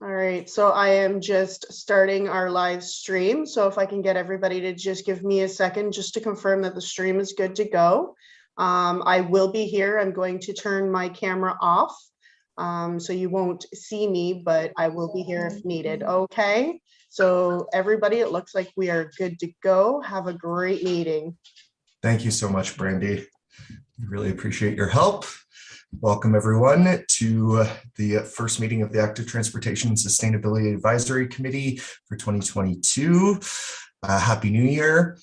All right, so I am just starting our live stream. So if I can get everybody to just give me a second just to confirm that the stream is good to go. I will be here. I'm going to turn my camera off. So you won't see me, but I will be here if needed. Okay, so everybody, it looks like we are good to go. Have a great meeting. Thank you so much, Brandy. We really appreciate your help. Welcome everyone to the first meeting of the Active Transportation and Sustainability Advisory Committee for 2022. Happy New Year.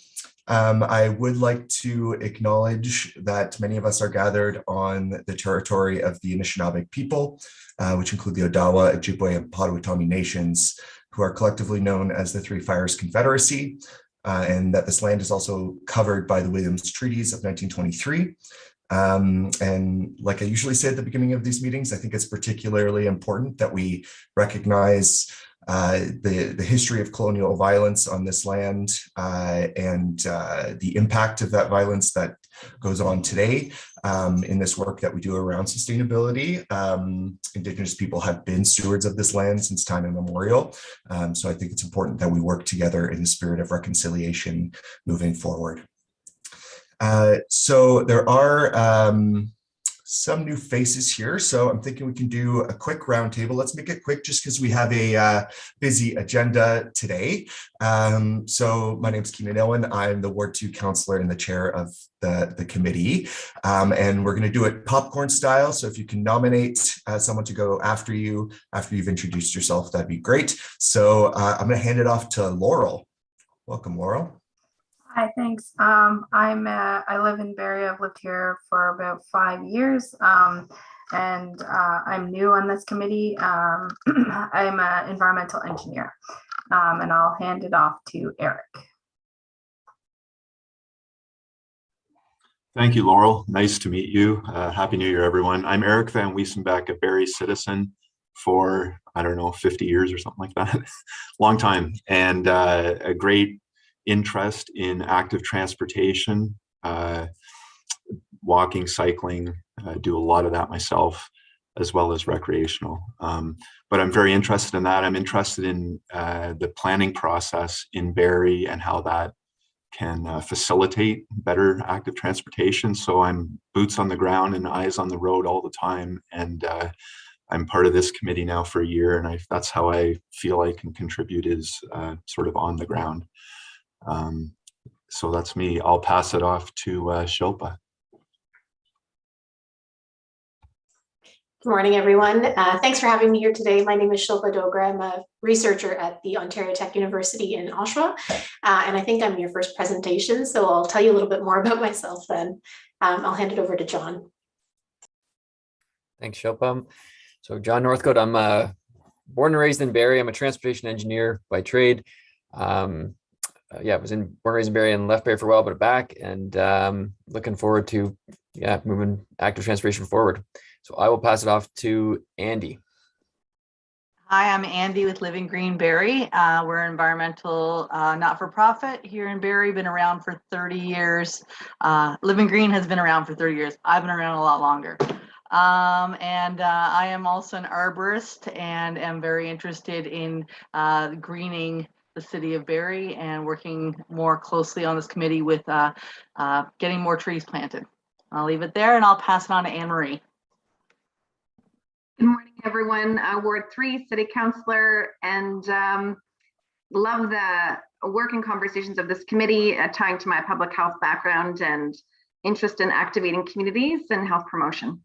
I would like to acknowledge that many of us are gathered on the territory of the Anishinaabe people, which include the Odawa, Ojibwe, and Potawatomi nations, who are collectively known as the Three Fires Confederacy, and that this land is also covered by the Williams Treaties of 1923. And like I usually say at the beginning of these meetings, I think it's particularly important that we recognize the history of colonial violence on this land and the impact of that violence that goes on today in this work that we do around sustainability. Indigenous people have been stewards of this land since time immemorial. So I think it's important that we work together in the spirit of reconciliation moving forward. So there are some new faces here, so I'm thinking we can do a quick roundtable. Let's make it quick just because we have a busy agenda today. So my name is Keenan Owen. I'm the Ward 2 Councillor and the chair of the committee, and we're going to do it popcorn style. So if you can nominate someone to go after you've introduced yourself, that'd be great. So I'm going to hand it off to Laurel. Welcome, Laurel. Hi, thanks. I live in Barrie. I've lived here for about 5 years, and I'm new on this committee. I'm an environmental engineer, and I'll hand it off to Eric. Thank you, Laurel. Nice to meet you. Happy New Year, everyone. I'm Eric Van Wiesenbeck, a Barrie citizen for, I don't know, 50 years or something like that. Long time, and a great interest in active transportation, walking, cycling, do a lot of that myself, as well as recreational. But I'm very interested in that. I'm interested in the planning process in Barrie and how that can facilitate better active transportation. So I'm boots on the ground and eyes on the road all the time. And I'm part of this committee now for a year, and that's how I feel I can contribute, is sort of on the ground. So that's me. I'll pass it off to Shilpa. Good morning, everyone. Thanks for having me here today. My name is Shilpa Dogram. I'm a researcher at the Ontario Tech University in Oshawa, and I think I'm your first presentation, so I'll tell you a little bit more about myself then. I'll hand it over to John. Thanks, Shilpa. So John Northcote, I'm born and raised in Barrie. I'm a transportation engineer by trade. I was born and raised in Barrie and left Barrie for a while, but back, and looking forward to moving active transportation forward. So I will pass it off to Andy. Hi, I'm Andy with Living Green Barrie. We're an environmental not-for-profit here in Barrie, been around for 30 years. Living Green has been around for 30 years. I've been around a lot longer. I am also an arborist and am very interested in greening the city of Barrie and working more closely on this committee with getting more trees planted. I'll leave it there and I'll pass it on to Anne Marie. Good morning, everyone. Ward 3 City Councillor, and love the work and conversations of this committee, tying to my public health background and interest in activating communities and health promotion.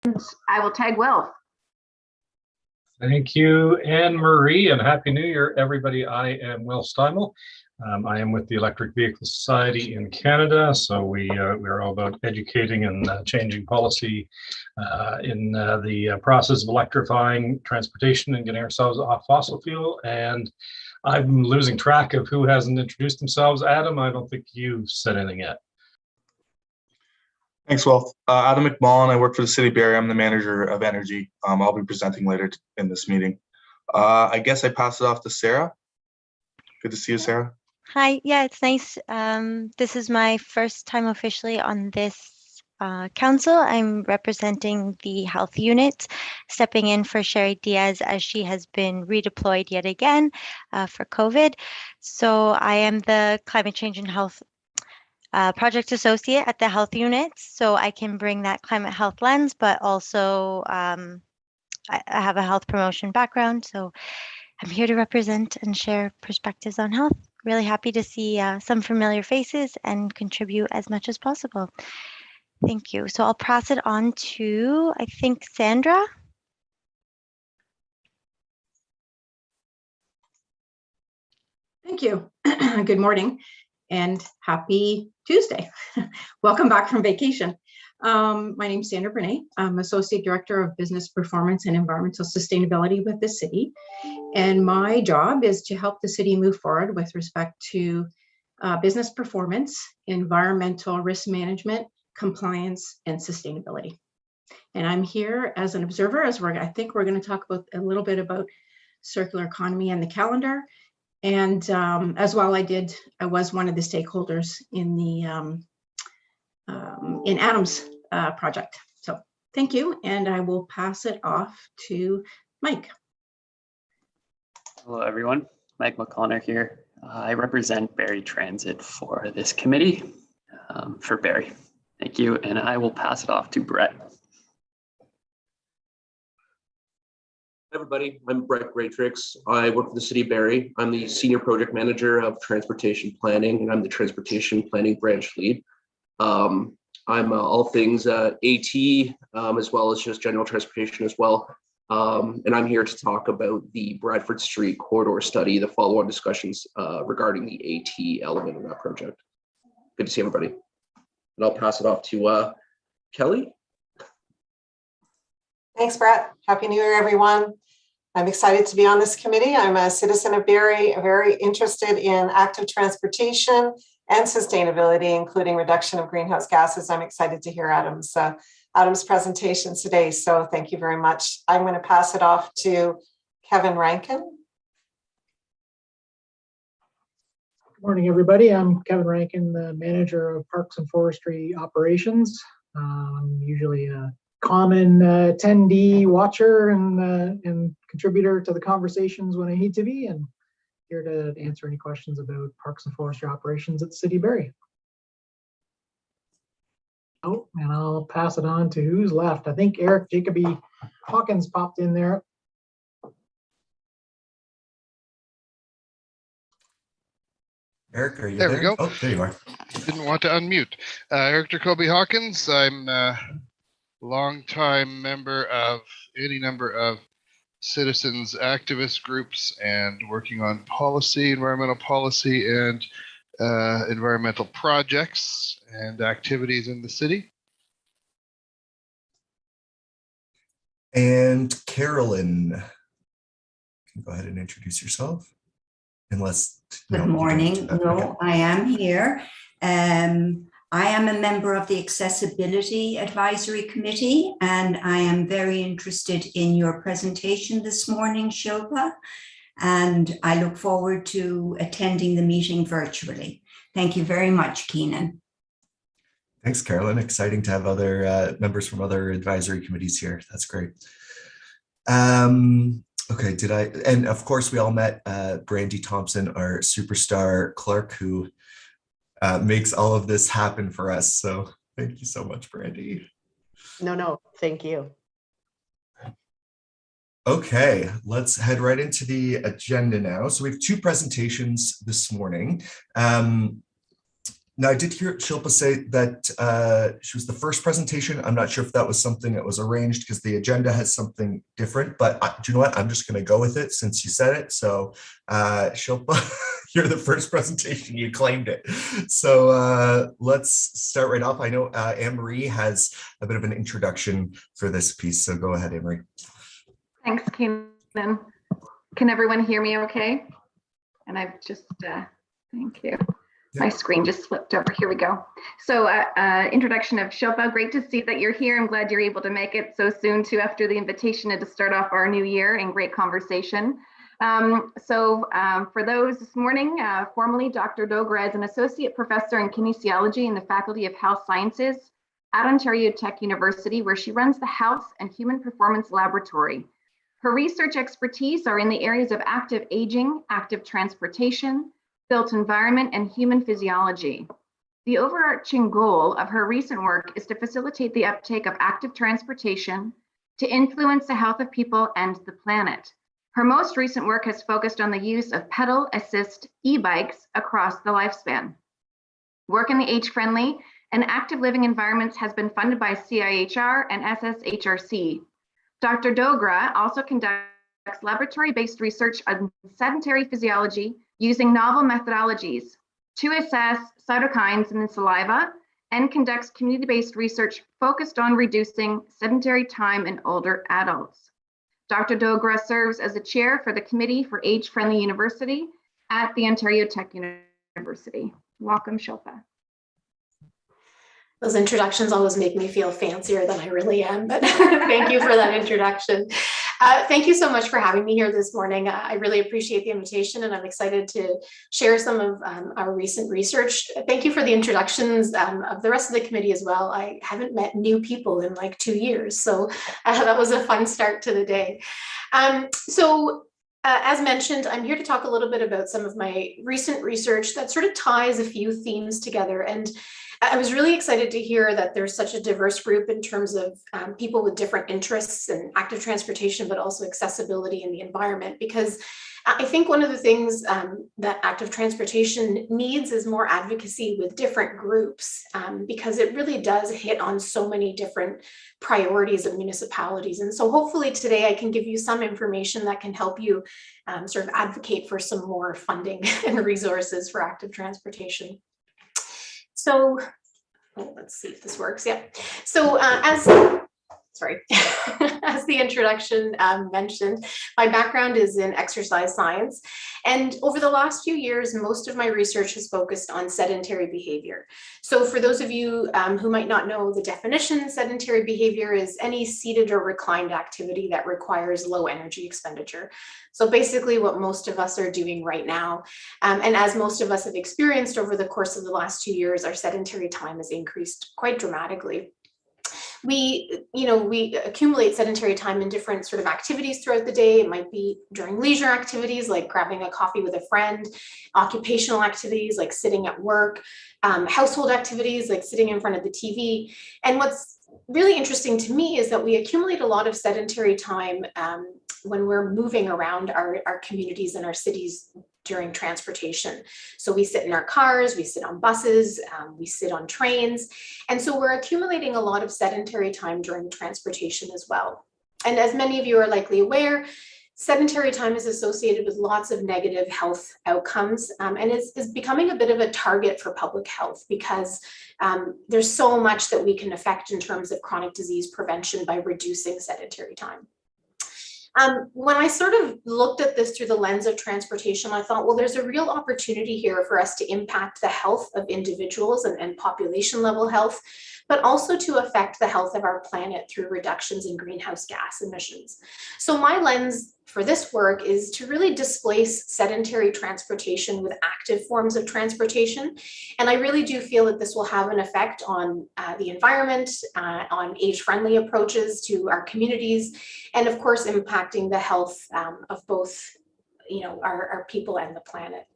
And I will tag Will. Thank you, Anne Marie, and Happy New Year, everybody. I am Will Steimel. I am with the Electric Vehicle Society in Canada, so we're all about educating and changing policy in the process of electrifying transportation and getting ourselves off fossil fuel. And I'm losing track of who hasn't introduced themselves. Adam, I don't think you've said anything yet. Thanks, Will. Adam McMullen. I work for the City of Barrie. I'm the manager of energy. I'll be presenting later in this meeting. I guess I pass it off to Sarah. Good to see you, Sarah. Hi, yeah, it's nice. This is my first time officially on this Council. I'm representing the health unit, stepping in for Sherry Diaz as she has been redeployed yet again for COVID. So I am the Climate Change and Health Project Associate at the health unit. So I can bring that climate health lens, but also I have a health promotion background. So I'm here to represent and share perspectives on health. Really happy to see some familiar faces and contribute as much as possible. Thank you. So I'll pass it on to, I think, Sandra. Thank you. Good morning and happy Tuesday. Welcome back from vacation. My name is Sandra Bernay. I'm Associate Director of Business Performance and Environmental Sustainability with the city. And my job is to help the city move forward with respect to business performance, environmental risk management, compliance, and sustainability. And I'm here as an observer, as I think we're going to talk about a little bit about circular economy and the calendar. And as well, I was one of the stakeholders in the in Adam's project. So thank you, and I will pass it off to Mike. Hello, everyone. Mike McConnor here. I represent Barrie Transit for this committee for Barrie. Thank you, and I will pass it off to Brett. Hi everybody, I'm Brett Greatrix. I work for the City of Barrie. I'm the Senior Project Manager of Transportation Planning, and I'm the Transportation Planning Branch Lead. I'm all things AT, as well as just general transportation as well. And I'm here to talk about the Bradford Street Corridor Study, the follow-on discussions regarding the AT element of that project. Good to see everybody. And I'll pass it off to Kelly. Thanks, Brett. Happy New Year, everyone. I'm excited to be on this committee. I'm a citizen of Barrie, very interested in active transportation and sustainability, including reduction of greenhouse gases. I'm excited to hear Adam's presentations today. So thank you very much. I'm going to pass it off to Kevin Rankin. Good morning, everybody. I'm Kevin Rankin, the Manager of Parks and Forestry Operations. I'm usually a common attendee, watcher, and contributor to the conversations when I need to be, and here to answer any questions about Parks and Forestry Operations at the City of Barrie. Oh, and I'll pass it on to who's left. I think Eric Jacoby Hawkins popped in there. Eric, are you there? There We go. Oh, there you are. Didn't want to unmute. Eric Jacoby Hawkins. I'm a longtime member of any number of citizens activist groups and working on policy, environmental policy, and environmental projects and activities in the city. And Carolyn, you can go ahead and introduce yourself. Unless Good morning. No, I am here. I am a member of the Accessibility Advisory Committee, and I am very interested in your presentation this morning, Shilpa, and I look forward to attending the meeting virtually. Thank you very much, Keenan. Thanks, Carolyn. Exciting to have other members from other advisory committees here. That's great. Okay, and of course we all met Brandy Thompson, our superstar clerk, who makes all of this happen for us. So thank you so much, Brandy. No, thank you. Okay, let's head right into the agenda now. So we have two presentations this morning. Now, I did hear Shilpa say that she was the first presentation. I'm not sure if that was something that was arranged because the agenda has something different, but do you know what? I'm just going to go with it since you said it. So Shilpa, you're the first presentation. You claimed it. So let's start right off. I know Anne-Marie has a bit of an introduction for this piece. So go ahead, Anne-Marie. Thanks, Keenan. Can everyone hear me okay? And I've just, thank you. My screen just flipped over. Here we go. So introduction of Shilpa. Great to see that you're here. I'm glad you're able to make it so soon too after the invitation and to start off our new year and great conversation. For those this morning, formally Dr. Dogra is an associate professor in kinesiology in the Faculty of Health Sciences. at Ontario Tech University, where she runs the Health and Human Performance Laboratory. Her research expertise are in the areas of active aging, active transportation, built environment, and human physiology. The overarching goal of her recent work is to facilitate the uptake of active transportation to influence the health of people and the planet. Her most recent work has focused on the use of pedal assist e-bikes across the lifespan. Work in the age-friendly and active living environments has been funded by CIHR and SSHRC. Dr. Dogra also conducts laboratory-based research on sedentary physiology using novel methodologies to assess cytokines in the saliva and conducts community-based research focused on reducing sedentary time in older adults. Dr. Dogra serves as the chair for the Committee for Age-Friendly University at the Ontario Tech University. Welcome, Shilpa. Those introductions always make me feel fancier than I really am, but thank you for that introduction. Thank you so much for having me here this morning. I really appreciate the invitation, and I'm excited to share some of our recent research. Thank you for the introductions of the rest of the committee as well. I haven't met new people in like 2 years, so that was a fun start to the day. As mentioned, I'm here to talk a little bit about some of my recent research that sort of ties a few themes together. And I was really excited to hear that there's such a diverse group in terms of people with different interests in active transportation, but also accessibility in the environment, because I think one of the things that active transportation needs is more advocacy with different groups, because it really does hit on so many different priorities of municipalities. And so hopefully today I can give you some information that can help you sort of advocate for some more funding and resources for active transportation. So, let's see if this works. Yeah. So as the introduction mentioned, my background is in exercise science. And over the last few years, most of my research has focused on sedentary behavior. So for those of you who might not know the definition, sedentary behavior is any seated or reclined activity that requires low energy expenditure. So basically what most of us are doing right now. And as most of us have experienced over the course of the last 2 years, our sedentary time has increased quite dramatically. We accumulate sedentary time in different sort of activities throughout the day. It might be during leisure activities like grabbing a coffee with a friend, occupational activities like sitting at work, household activities like sitting in front of the TV. And what's really interesting to me is that we accumulate a lot of sedentary time when we're moving around our communities and our cities during transportation. So we sit in our cars, we sit on buses, we sit on trains. And so we're accumulating a lot of sedentary time during transportation as well. And as many of you are likely aware, sedentary time is associated with lots of negative health outcomes, and is becoming a bit of a target for public health because there's so much that we can affect in terms of chronic disease prevention by reducing sedentary time. When I sort of looked at this through the lens of transportation, I thought, well, there's a real opportunity here for us to impact the health of individuals and population level health, but also to affect the health of our planet through reductions in greenhouse gas emissions. So my lens for this work is to really displace sedentary transportation with active forms of transportation. And I really do feel that this will have an effect on the environment, on age-friendly approaches to our communities, and of course, impacting the health of both, our people and the planet.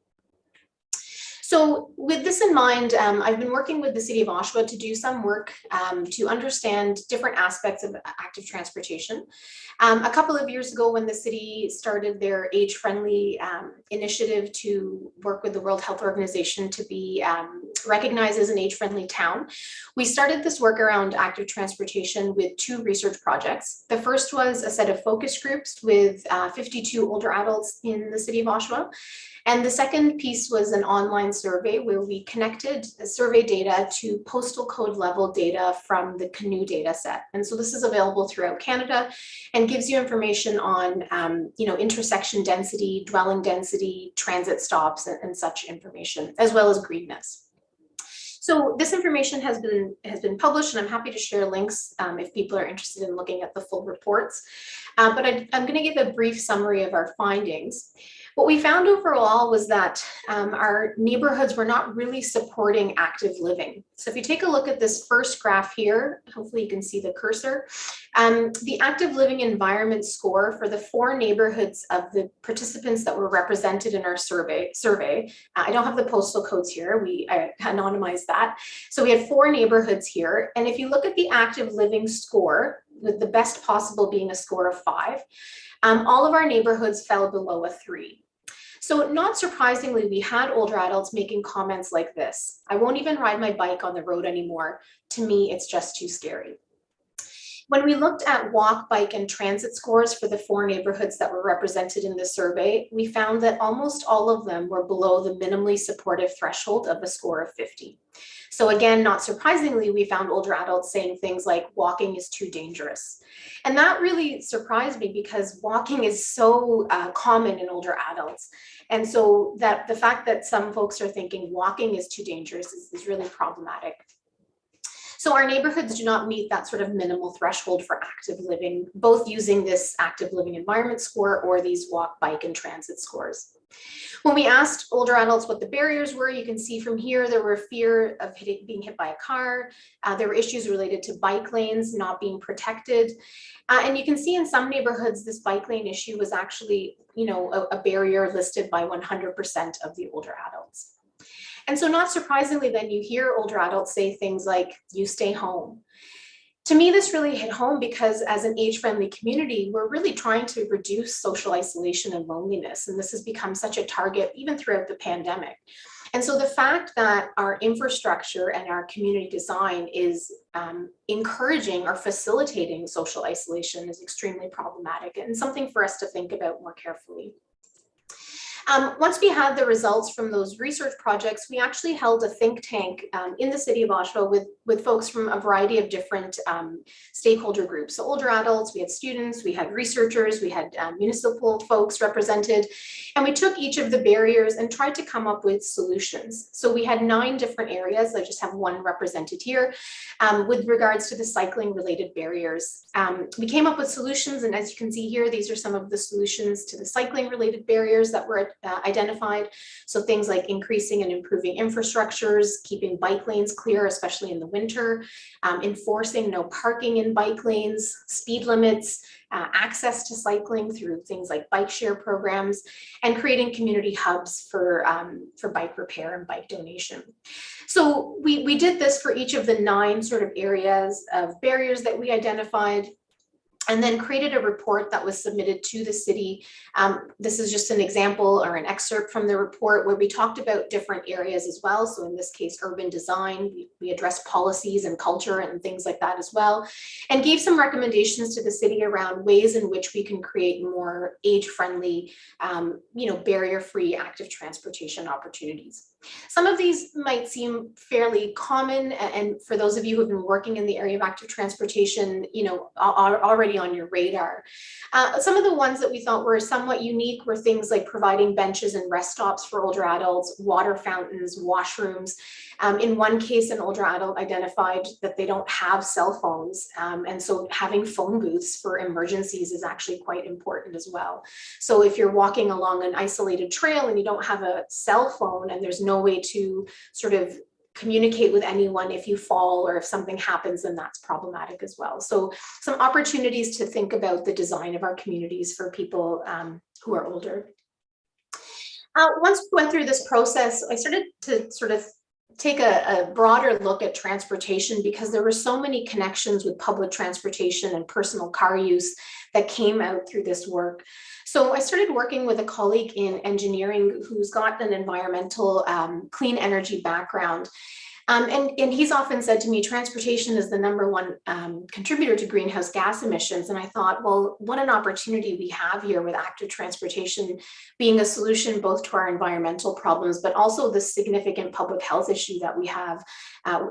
So with this in mind, I've been working with the City of Oshawa to do some work to understand different aspects of active transportation. A couple of years ago, when the city started their age-friendly initiative to work with the World Health Organization to be recognized as an age-friendly town, we started this work around active transportation with 2 research projects. The first was a set of focus groups with 52 older adults in the City of Oshawa. And the second piece was an online survey where we connected the survey data to postal code level data from the Canoe data set. And so this is available throughout Canada and gives you information on, intersection density, dwelling density, transit stops, and such information, as well as greenness. So this information has been published, and I'm happy to share links if people are interested in looking at the full reports. But I'm going to give a brief summary of our findings. What we found overall was that our neighborhoods were not really supporting active living. So if you take a look at this first graph here, hopefully you can see the cursor, the active living environment score for the 4 neighborhoods of the participants that were represented in our survey. I don't have the postal codes here, we anonymized that. So we had 4 neighborhoods here. And if you look at the active living score, with the best possible being a score of 5, all of our neighborhoods fell below a 3. So not surprisingly, we had older adults making comments like this: I won't even ride my bike on the road anymore. To me, it's just too scary. When we looked at walk, bike, and transit scores for the 4 neighborhoods that were represented in the survey, we found that almost all of them were below the minimally supportive threshold of a score of 50. So again, not surprisingly, we found older adults saying things like walking is too dangerous. And that really surprised me because walking is so common in older adults. And so that the fact that some folks are thinking walking is too dangerous is really problematic. So our neighborhoods do not meet that sort of minimal threshold for active living, both using this active living environment score or these walk, bike, and transit scores. When we asked older adults what the barriers were, you can see from here, there were fear of being hit by a car. There were issues related to bike lanes not being protected. And you can see in some neighborhoods, this bike lane issue was actually, a barrier listed by 100% of the older adults. And so not surprisingly, then you hear older adults say things like, you stay home. To me, this really hit home because as an age-friendly community, we're really trying to reduce social isolation and loneliness. And this has become such a target even throughout the pandemic. And so the fact that our infrastructure and our community design is encouraging or facilitating social isolation is extremely problematic and something for us to think about more carefully. Once we had the results from those research projects, we actually held a think tank in the city of Oshawa with folks from a variety of different stakeholder groups. So older adults, we had students, we had researchers, we had municipal folks represented, and we took each of the barriers and tried to come up with solutions. So we had 9 different areas. I just have one represented here with regards to the cycling related barriers. We came up with solutions, and as you can see here, these are some of the solutions to the cycling related barriers that were identified. So things like increasing and improving infrastructures, keeping bike lanes clear, especially in the winter, enforcing no parking in bike lanes, speed limits, access to cycling through things like bike share programs, and creating community hubs for bike repair and bike donation. So we did this for each of the 9 sort of areas of barriers that we identified, and then created a report that was submitted to the city. This is just an example or an excerpt from the report where we talked about different areas as well. So in this case, urban design, we addressed policies and culture and things like that as well, and gave some recommendations to the city around ways in which we can create more age-friendly, barrier-free active transportation opportunities. Some of these might seem fairly common, and for those of you who have been working in the area of active transportation, are already on your radar. Some of the ones that we thought were somewhat unique were things like providing benches and rest stops for older adults, water fountains, washrooms. In one case, an older adult identified that they don't have cell phones, and so having phone booths for emergencies is actually quite important as well. So if you're walking along an isolated trail and you don't have a cell phone and there's no way to sort of communicate with anyone if you fall or if something happens, then that's problematic as well. So some opportunities to think about the design of our communities for people who are older. Once we went through this process, I started to sort of take a broader look at transportation because there were so many connections with public transportation and personal car use that came out through this work. So I started working with a colleague in engineering who's got an environmental clean energy background. And he's often said to me, transportation is the #1 contributor to greenhouse gas emissions. And I thought, well, what an opportunity we have here with active transportation being a solution both to our environmental problems, but also the significant public health issue that we have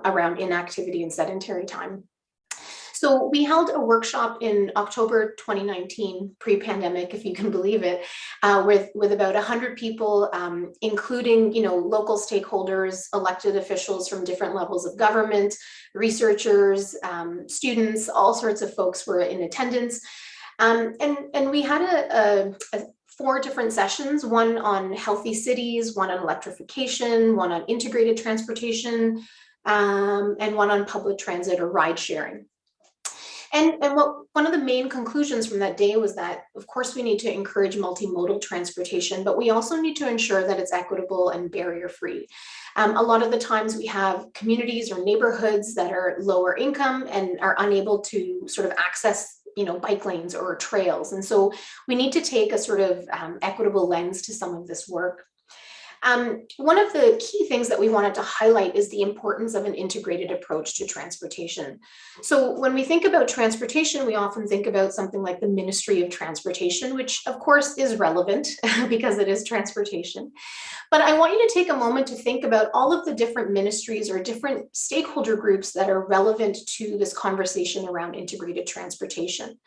around inactivity and sedentary time. So we held a workshop in October 2019, pre-pandemic, if you can believe it, with about 100 people, including local stakeholders, elected officials from different levels of government, researchers, students, all sorts of folks were in attendance. And we had a 4 different sessions, one on healthy cities, one on electrification, one on integrated transportation, and one on public transit or ride sharing. And one of the main conclusions from that day was that, of course, we need to encourage multimodal transportation, but we also need to ensure that it's equitable and barrier-free. A lot of the times we have communities or neighborhoods that are lower income and are unable to sort of access bike lanes or trails. And so we need to take a sort of equitable lens to some of this work. One of the key things that we wanted to highlight is the importance of an integrated approach to transportation. So when we think about transportation, we often think about something like the Ministry of Transportation, which of course is relevant because it is transportation. But I want you to take a moment to think about all of the different ministries or different stakeholder groups that are relevant to this conversation around integrated transportation.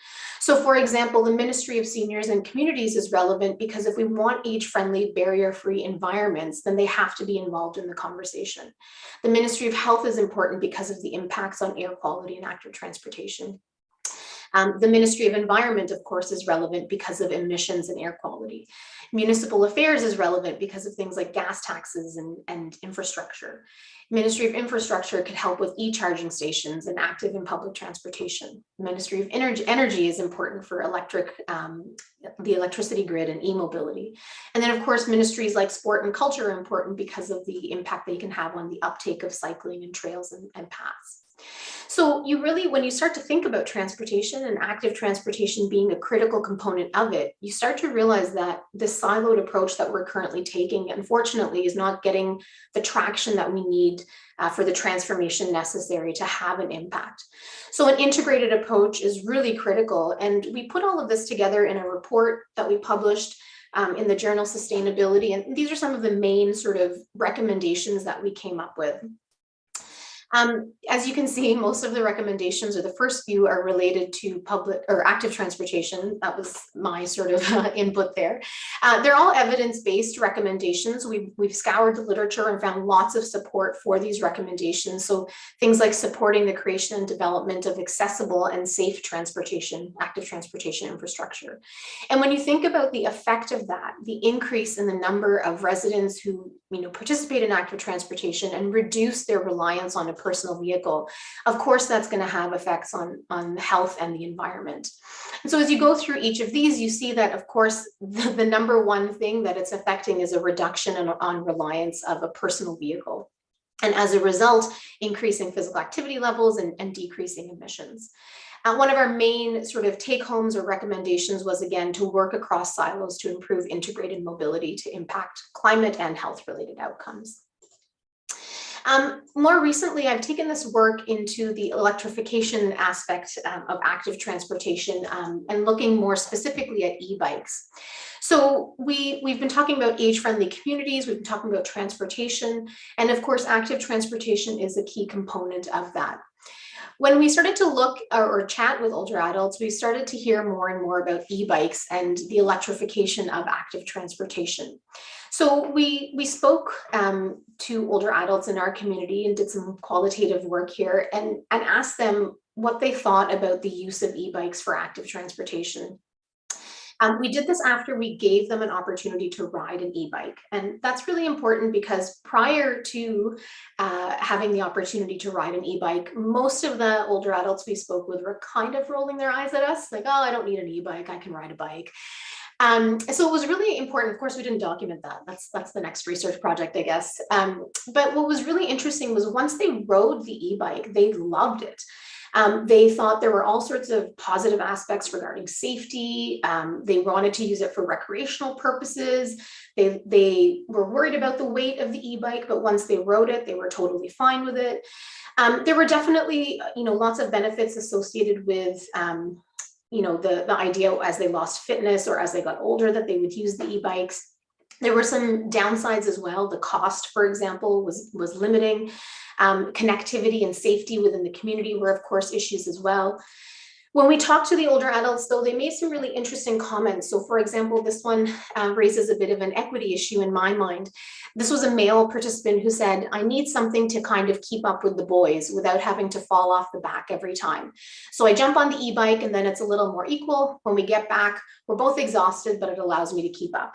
So for example, the Ministry of Seniors and Communities is relevant because if we want age-friendly, barrier-free environments, then they have to be involved in the conversation. The Ministry of Health is important because of the impacts on air quality and active transportation. The Ministry of Environment, of course, is relevant because of emissions and air quality. Municipal Affairs is relevant because of things like gas taxes and infrastructure. Ministry of Infrastructure could help with e-charging stations and active and public transportation. Ministry of Energy is important for the electricity grid and e-mobility. And then of course, ministries like sport and culture are important because of the impact they can have on the uptake of cycling and trails and paths. So you really, when you start to think about transportation and active transportation being a critical component of it, you start to realize that this siloed approach that we're currently taking, unfortunately, is not getting the traction that we need for the transformation necessary to have an impact. So an integrated approach is really critical. And we put all of this together in a report that we published in the journal Sustainability. And these are some of the main sort of recommendations that we came up with. As you can see, most of the recommendations, or the first few, are related to public or active transportation. That was my sort of input there. They're all evidence-based recommendations. We've scoured the literature and found lots of support for these recommendations. So things like supporting the creation and development of accessible and safe transportation, active transportation infrastructure. And when you think about the effect of that, the increase in the number of residents who participate in active transportation and reduce their reliance on a personal vehicle, of course, that's going to have effects on health and the environment. And so as you go through each of these, you see that, of course, the number one thing that it's affecting is a reduction on reliance of a personal vehicle. And as a result, increasing physical activity levels and decreasing emissions. One of our main sort of take-homes or recommendations was, again, to work across silos to improve integrated mobility to impact climate and health-related outcomes. More recently, I've taken this work into the electrification aspect of active transportation and looking more specifically at e-bikes. So we've been talking about age-friendly communities, we've been talking about transportation, and of course, active transportation is a key component of that. When we started to look or chat with older adults, we started to hear more and more about e-bikes and the electrification of active transportation. So we spoke to older adults in our community and did some qualitative work here and asked them what they thought about the use of e-bikes for active transportation. We did this after we gave them an opportunity to ride an e-bike. And that's really important because prior to having the opportunity to ride an e-bike, most of the older adults we spoke with were kind of rolling their eyes at us, like, oh, I don't need an e-bike, I can ride a bike. So it was really important. Of course, we didn't document that. That's the next research project, I guess. But what was really interesting was once they rode the e-bike, they loved it. They thought there were all sorts of positive aspects regarding safety. They wanted to use it for recreational purposes. They were worried about the weight of the e-bike, but once they rode it, they were totally fine with it. There were definitely, lots of benefits associated with, the idea as they lost fitness or as they got older that they would use the e-bikes. There were some downsides as well. The cost, for example, was limiting. Connectivity and safety within the community were, of course, issues as well. When we talked to the older adults, though, they made some really interesting comments. So for example, this one raises a bit of an equity issue in my mind. This was a male participant who said, I need something to kind of keep up with the boys without having to fall off the back every time. So I jump on the e-bike and then it's a little more equal. When we get back, we're both exhausted, but it allows me to keep up.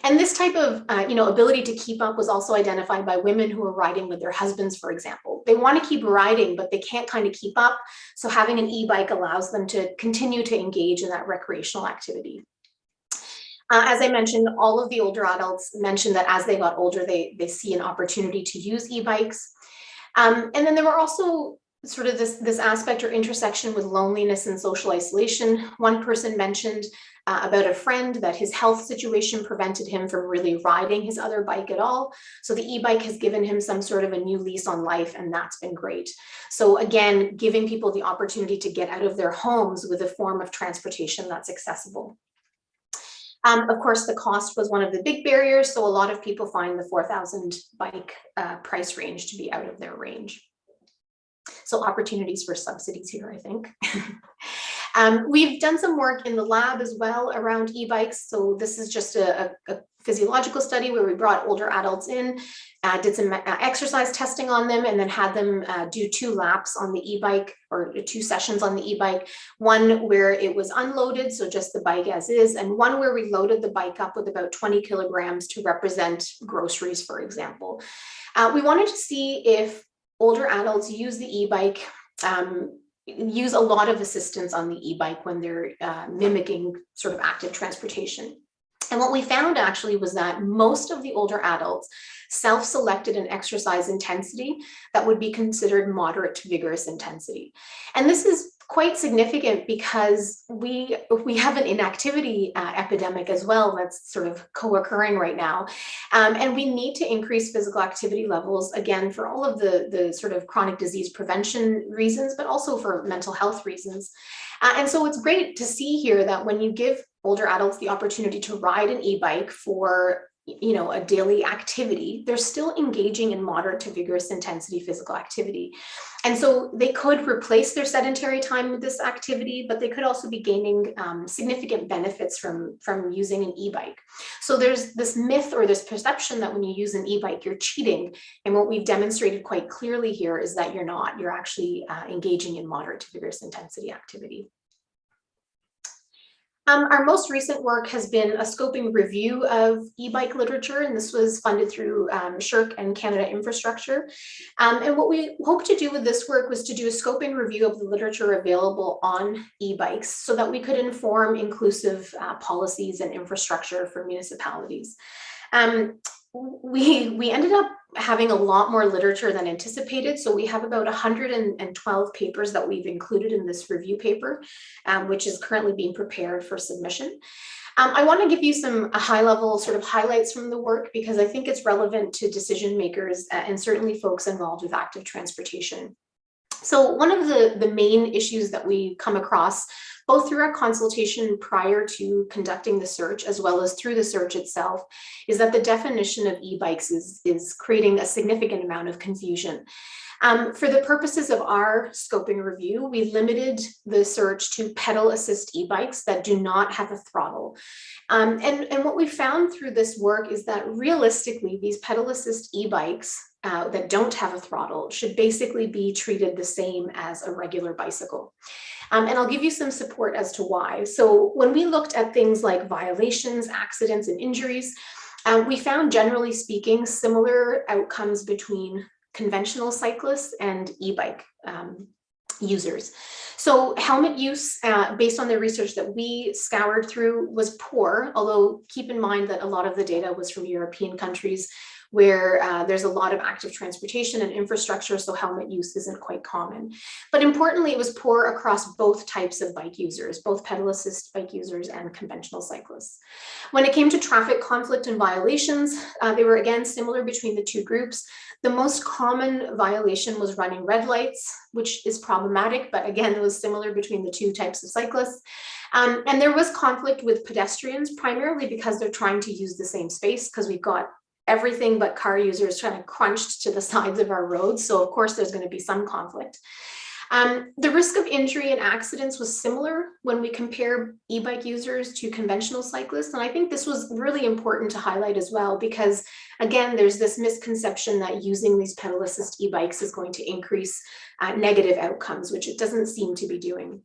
And this type of ability to keep up was also identified by women who are riding with their husbands, for example. They want to keep riding, but they can't kind of keep up. So having an e-bike allows them to continue to engage in that recreational activity. As I mentioned, all of the older adults mentioned that as they got older, they see an opportunity to use e-bikes. And then there were also sort of this aspect or intersection with loneliness and social isolation. One person mentioned about a friend that his health situation prevented him from really riding his other bike at all. So the e-bike has given him some sort of a new lease on life, and that's been great. So again, giving people the opportunity to get out of their homes with a form of transportation that's accessible. Of course, the cost was one of the big barriers. So a lot of people find the 4,000 bike price range to be out of their range. So opportunities for subsidies here, I think. We've done some work in the lab as well around e-bikes. So this is just a physiological study where we brought older adults in, did some exercise testing on them, and then had them do 2 laps on the e-bike, or 2 sessions on the e-bike. One where it was unloaded, so just the bike as is, and one where we loaded the bike up with about 20 kilograms to represent groceries, for example. We wanted to see if older adults use the e-bike, use a lot of assistance on the e-bike when they're mimicking sort of active transportation. And what we found actually was that most of the older adults self-selected an exercise intensity that would be considered moderate to vigorous intensity. And this is quite significant because we have an inactivity epidemic as well that's sort of co-occurring right now. And we need to increase physical activity levels, again, for all of the sort of chronic disease prevention reasons, but also for mental health reasons. And so it's great to see here that when you give older adults the opportunity to ride an e-bike for a daily activity, they're still engaging in moderate to vigorous intensity physical activity. And so they could replace their sedentary time with this activity, but they could also be gaining significant benefits from using an e-bike. So there's this myth or this perception that when you use an e-bike, you're cheating. And what we've demonstrated quite clearly here is that you're not. You're actually engaging in moderate to vigorous intensity activity. Our most recent work has been a scoping review of e-bike literature, and this was funded through SSHRC and Canada Infrastructure. And what we hope to do with this work was to do a scoping review of the literature available on e-bikes so that we could inform inclusive policies and infrastructure for municipalities. We ended up having a lot more literature than anticipated. So we have about 112 papers that we've included in this review paper, which is currently being prepared for submission. I want to give you some high-level sort of highlights from the work because I think it's relevant to decision makers and certainly folks involved with active transportation. So one of the main issues that we come across both through our consultation prior to conducting the search as well as through the search itself is that the definition of e-bikes is creating a significant amount of confusion. For the purposes of our scoping review, we limited the search to pedal assist e-bikes that do not have a throttle. And what we found through this work is that realistically, these pedal assist e-bikes that don't have a throttle should basically be treated the same as a regular bicycle. And I'll give you some support as to why. So when we looked at things like violations, accidents, and injuries, we found, generally speaking, similar outcomes between conventional cyclists and e-bike users. So helmet use, based on the research that we scoured through, was poor, although keep in mind that a lot of the data was from European countries where there's a lot of active transportation and infrastructure, so helmet use isn't quite common. But importantly, it was poor across both types of bike users, both pedal assist bike users and conventional cyclists. When it came to traffic conflict and violations, they were again similar between the two groups. The most common violation was running red lights, which is problematic, but again, it was similar between the two types of cyclists. And there was conflict with pedestrians, primarily because they're trying to use the same space, because we've got everything but car users trying to crunch to the sides of our roads. So of course, there's going to be some conflict. The risk of injury and accidents was similar when we compare e-bike users to conventional cyclists. And I think this was really important to highlight as well, because again, there's this misconception that using these pedal assist e-bikes is going to increase negative outcomes, which it doesn't seem to be doing.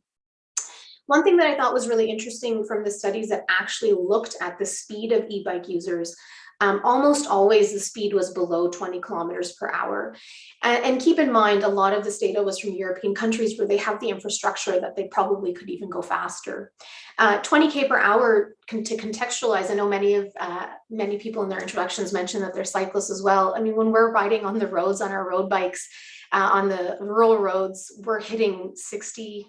One thing that I thought was really interesting from the studies that actually looked at the speed of e-bike users, almost always the speed was below 20 kilometers per hour. And keep in mind, a lot of this data was from European countries where they have the infrastructure that they probably could even go faster. 20K per hour, to contextualize, I know many people in their introductions mentioned that they're cyclists as well. I mean, when we're riding on the roads, on our road bikes, on the rural roads, we're hitting 60,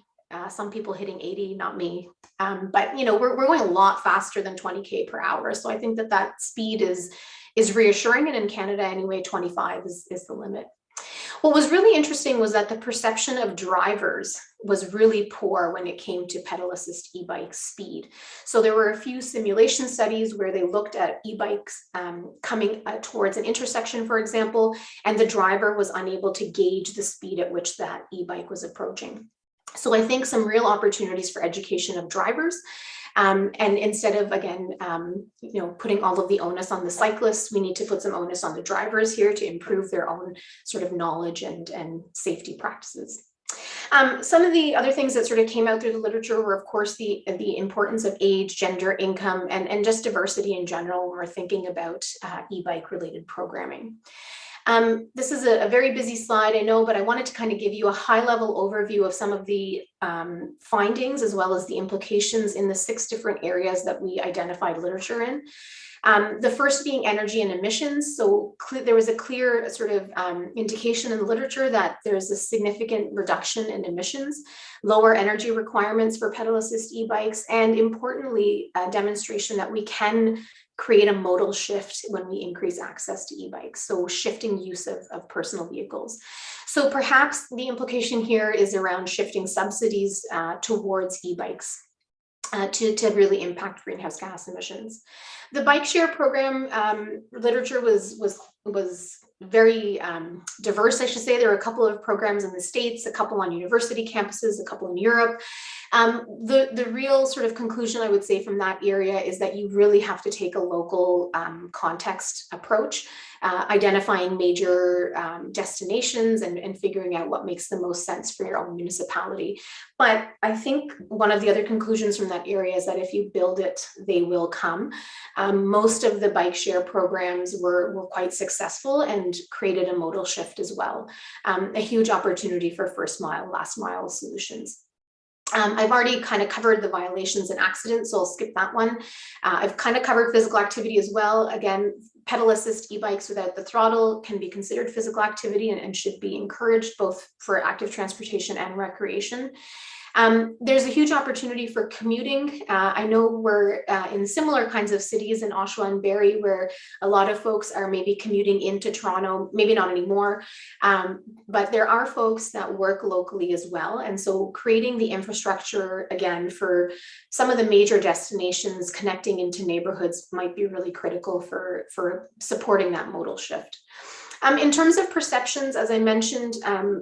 some people hitting 80, not me. But we're going a lot faster than 20K per hour. So I think that speed is reassuring. And in Canada anyway, 25 is the limit. What was really interesting was that the perception of drivers was really poor when it came to pedal assist e-bike speed. So there were a few simulation studies where they looked at e-bikes coming towards an intersection, for example, and the driver was unable to gauge the speed at which that e-bike was approaching. So I think some real opportunities for education of drivers. And instead of, again, putting all of the onus on the cyclists, we need to put some onus on the drivers here to improve their own sort of knowledge and safety practices. Some of the other things that sort of came out through the literature were, of course, the importance of age, gender, income, and just diversity in general when we're thinking about e-bike related programming. This is a very busy slide, I know, but I wanted to kind of give you a high-level overview of some of the findings as well as the implications in the 6 different areas that we identified literature in. The first being energy and emissions. So there was a clear sort of indication in the literature that there's a significant reduction in emissions, lower energy requirements for pedal assist e-bikes, and importantly, a demonstration that we can create a modal shift when we increase access to e-bikes, so shifting use of personal vehicles. So perhaps the implication here is around shifting subsidies towards e-bikes to really impact greenhouse gas emissions. The bike share program literature was very diverse, I should say. There were a couple of programs in the States, a couple on university campuses, a couple in Europe. The real sort of conclusion I would say from that area is that you really have to take a local context approach, identifying major destinations and figuring out what makes the most sense for your own municipality. But I think one of the other conclusions from that area is that if you build it, they will come. Most of the bike share programs were quite successful and created a modal shift as well. A huge opportunity for first mile, last mile solutions. I've already kind of covered the violations and accidents, so I'll skip that one. I've kind of covered physical activity as well. Again, pedal assist e-bikes without the throttle can be considered physical activity and should be encouraged both for active transportation and recreation. There's a huge opportunity for commuting. I know we're in similar kinds of cities in Oshawa and Barrie where a lot of folks are maybe commuting into Toronto, maybe not anymore, but there are folks that work locally as well. And so creating the infrastructure, again, for some of the major destinations connecting into neighborhoods might be really critical for supporting that modal shift. In terms of perceptions, as I mentioned,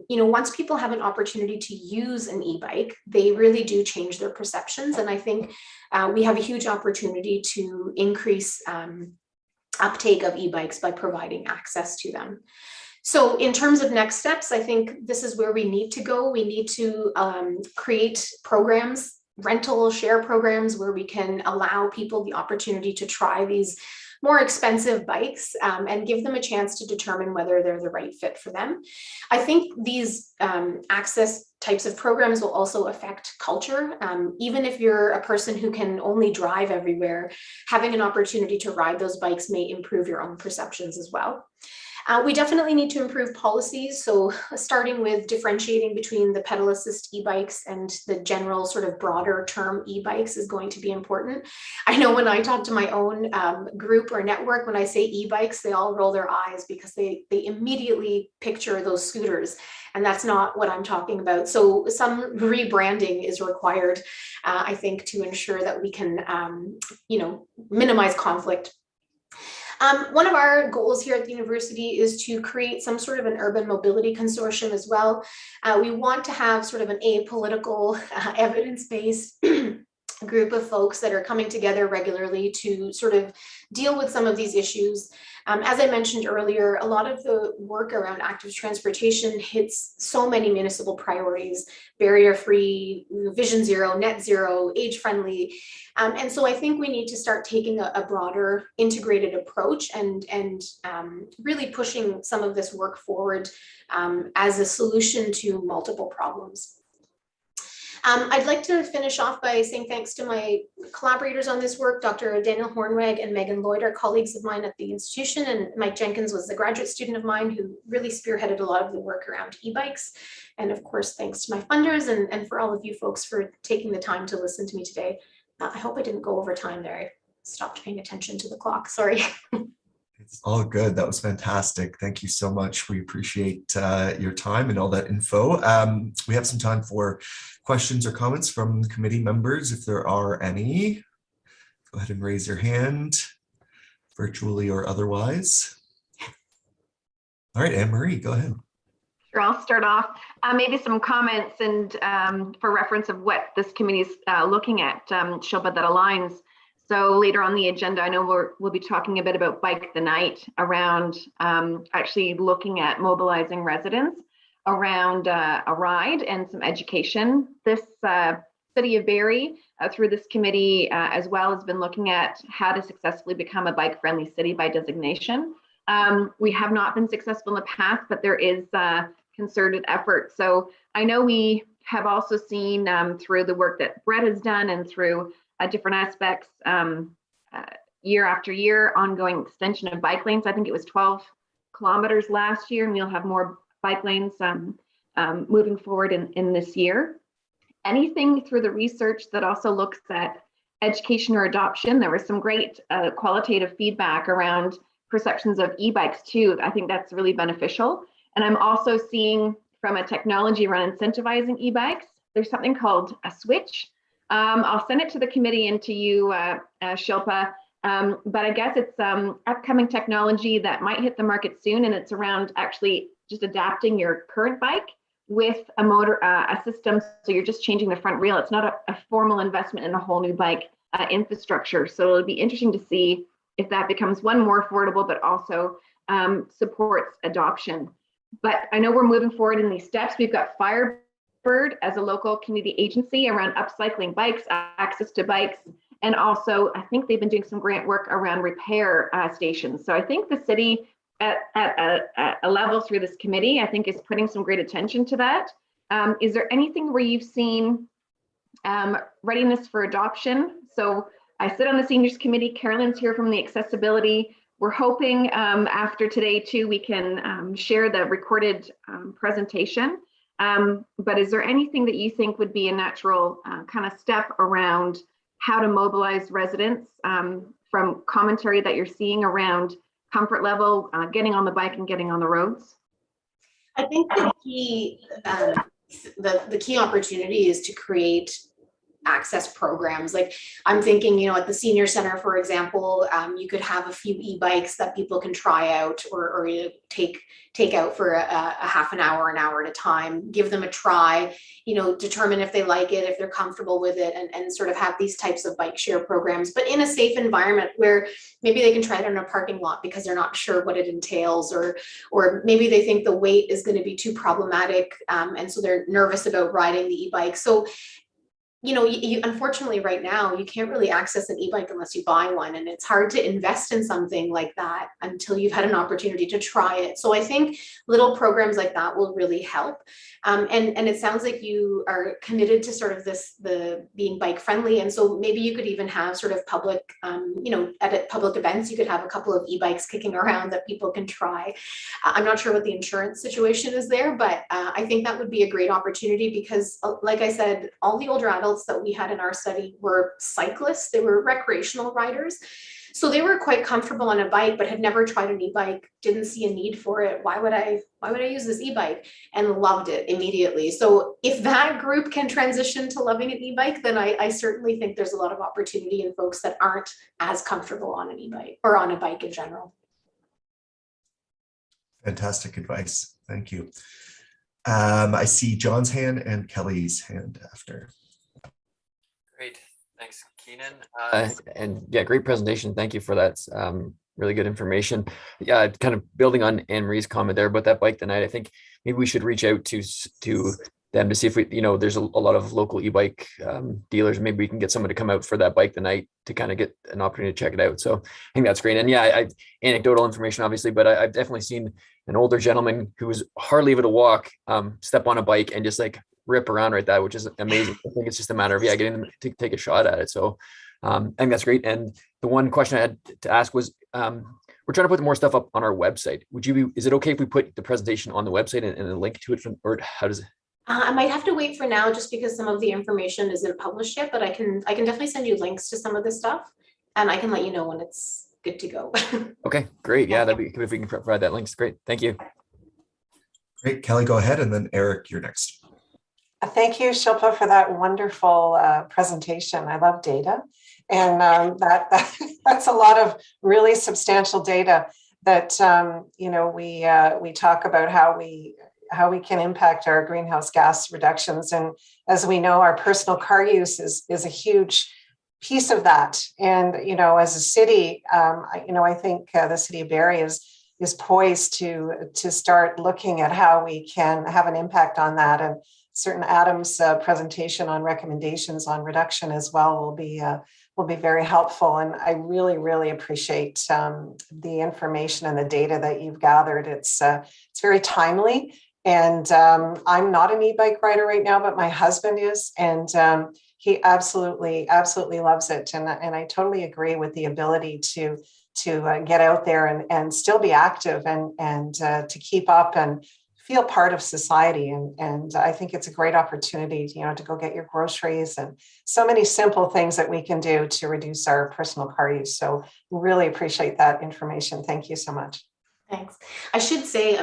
once people have an opportunity to use an e-bike, they really do change their perceptions. And I think we have a huge opportunity to increase uptake of e-bikes by providing access to them. So in terms of next steps, I think this is where we need to go. We need to create programs, rental share programs, where we can allow people the opportunity to try these more expensive bikes and give them a chance to determine whether they're the right fit for them. I think these access types of programs will also affect culture. Even if you're a person who can only drive everywhere, having an opportunity to ride those bikes may improve your own perceptions as well. We definitely need to improve policies. So starting with differentiating between the pedal assist e-bikes and the general sort of broader term e-bikes is going to be important. I know when I talk to my own group or network, when I say e-bikes, they all roll their eyes because they immediately picture those scooters. And that's not what I'm talking about. So some rebranding is required, I think, to ensure that we can, minimize conflict. One of our goals here at the university is to create some sort of an urban mobility consortium as well. We want to have sort of an apolitical, evidence-based group of folks that are coming together regularly to sort of deal with some of these issues. As I mentioned earlier, a lot of the work around active transportation hits so many municipal priorities: barrier-free, vision zero, net zero, age-friendly. And so I think we need to start taking a broader integrated approach and really pushing some of this work forward as a solution to multiple problems. I'd like to finish off by saying thanks to my collaborators on this work. Dr. Daniel Hornweg and Megan Lloyd are colleagues of mine at the institution, and Mike Jenkins was a graduate student of mine who really spearheaded a lot of the work around e-bikes. And of course, thanks to my funders and for all of you folks for taking the time to listen to me today. I hope I didn't go over time there. I stopped paying attention to the clock, sorry. It's all good. That was fantastic. Thank you so much. We appreciate your time and all that info. We have some time for questions or comments from the committee members, if there are any. Go ahead and raise your hand, virtually or otherwise. All right, Anne-Marie, go ahead. Sure, I'll start off. Maybe some comments and for reference of what this committee is looking at, Shilpa, that aligns. So later on the agenda, I know we'll be talking a bit about Bike the Night around actually looking at mobilizing residents around a ride and some education. This City of Barrie, through this committee as well, has been looking at how to successfully become a bike-friendly city by designation. We have not been successful in the past, but there is concerted effort. So I know we have also seen through the work that Brett has done and through different aspects, year after year, ongoing extension of bike lanes. I think it was 12 kilometers last year, and we'll have more bike lanes moving forward in this year. Anything through the research that also looks at education or adoption. There was some great qualitative feedback around perceptions of e-bikes too. I think that's really beneficial. And I'm also seeing from a technology around incentivizing e-bikes, there's something called a switch. I'll send it to the committee and to you, Shilpa, but I guess it's upcoming technology that might hit the market soon, and it's around actually just adapting your current bike with a motor, a system, so you're just changing the front wheel. It's not a formal investment in a whole new bike infrastructure. So it'll be interesting to see if that becomes one, more affordable, but also supports adoption. But I know we're moving forward in these steps. We've got Firebird as a local community agency around upcycling bikes, access to bikes, and also I think they've been doing some grant work around repair stations. So I think the city at a level through this committee, I think is putting some great attention to that. Is there anything where you've seen readiness for adoption? So I sit on the seniors committee. Carolyn's here from the accessibility. We're hoping after today too, we can share the recorded presentation. But is there anything that you think would be a natural kind of step around how to mobilize residents from commentary that you're seeing around comfort level, getting on the bike and getting on the roads? I think the key opportunity is to create access programs. Like I'm thinking, you know, at the senior center, for example, you could have a few e-bikes that people can try out or take out for a half an hour at a time, give them a try, you know, determine if they like it, if they're comfortable with it, and sort of have these types of bike share programs, but in a safe environment where maybe they can try it in a parking lot because they're not sure what it entails, or maybe they think the weight is going to be too problematic, and so they're nervous about riding the e-bike. So you know, you unfortunately right now, you can't really access an e-bike unless you buy one. And it's hard to invest in something like that until you've had an opportunity to try it. So I think little programs like that will really help. And it sounds like you are committed to sort of the being bike friendly. And so maybe you could even have sort of public, you know, at public events, you could have a couple of e-bikes kicking around that people can try. I'm not sure what the insurance situation is there, but I think that would be a great opportunity because like I said, all the older adults that we had in our study were cyclists. They were recreational riders. So they were quite comfortable on a bike, but had never tried an e-bike, didn't see a need for it. Why would I use this e-bike? And loved it immediately. So if that group can transition to loving an e-bike, then I certainly think there's a lot of opportunity in folks that aren't as comfortable on an e-bike or on a bike in general. Fantastic advice. Thank you. I see John's hand and Kelly's hand after. Great. Thanks, Keenan. And yeah, great presentation. Thank you for that. Really good information. Yeah, kind of building on Anne Marie's comment there about that bike tonight. I think maybe we should reach out to them to see if we, there's a lot of local e-bike dealers. Maybe we can get someone to come out for that bike tonight to kind of get an opportunity to check it out. So I think that's great. And yeah, I anecdotal information, obviously, but I've definitely seen an older gentleman who was hardly able to walk, step on a bike and just like rip around right there, which is amazing. I think it's just a matter of getting them to take a shot at it. So I think that's great. And the one question I had to ask was, we're trying to put more stuff up on our website. Is it okay if we put the presentation on the website and a link to it or how does it? I might have to wait for now just because some of the information isn't published yet, but I can definitely send you links to some of this stuff and I can let you know when it's good to go. Okay, great. Yeah, that'd be good if we can provide that link. Great. Thank you. Great. Kelly, go ahead. And then Eric, you're next. Thank you, Shilpa, for that wonderful presentation. I love data. And that's a lot of really substantial data that, we talk about how we can impact our greenhouse gas reductions. And as we know, our personal car use is a huge piece of that. And, as a city, I think the city of Barrie is poised to start looking at how we can have an impact on that. And certain Adam's presentation on recommendations on reduction as well will be very helpful. And I really, really appreciate the information and the data that you've gathered. It's very timely. And I'm not an e-bike rider right now, but my husband is. And he absolutely loves it. And I totally agree with the ability to get out there and still be active and to keep up and feel part of society. And I think it's a great opportunity, to go get your groceries and so many simple things that we can do to reduce our personal car use. So really appreciate that information. Thank you so much. Thanks. I should say,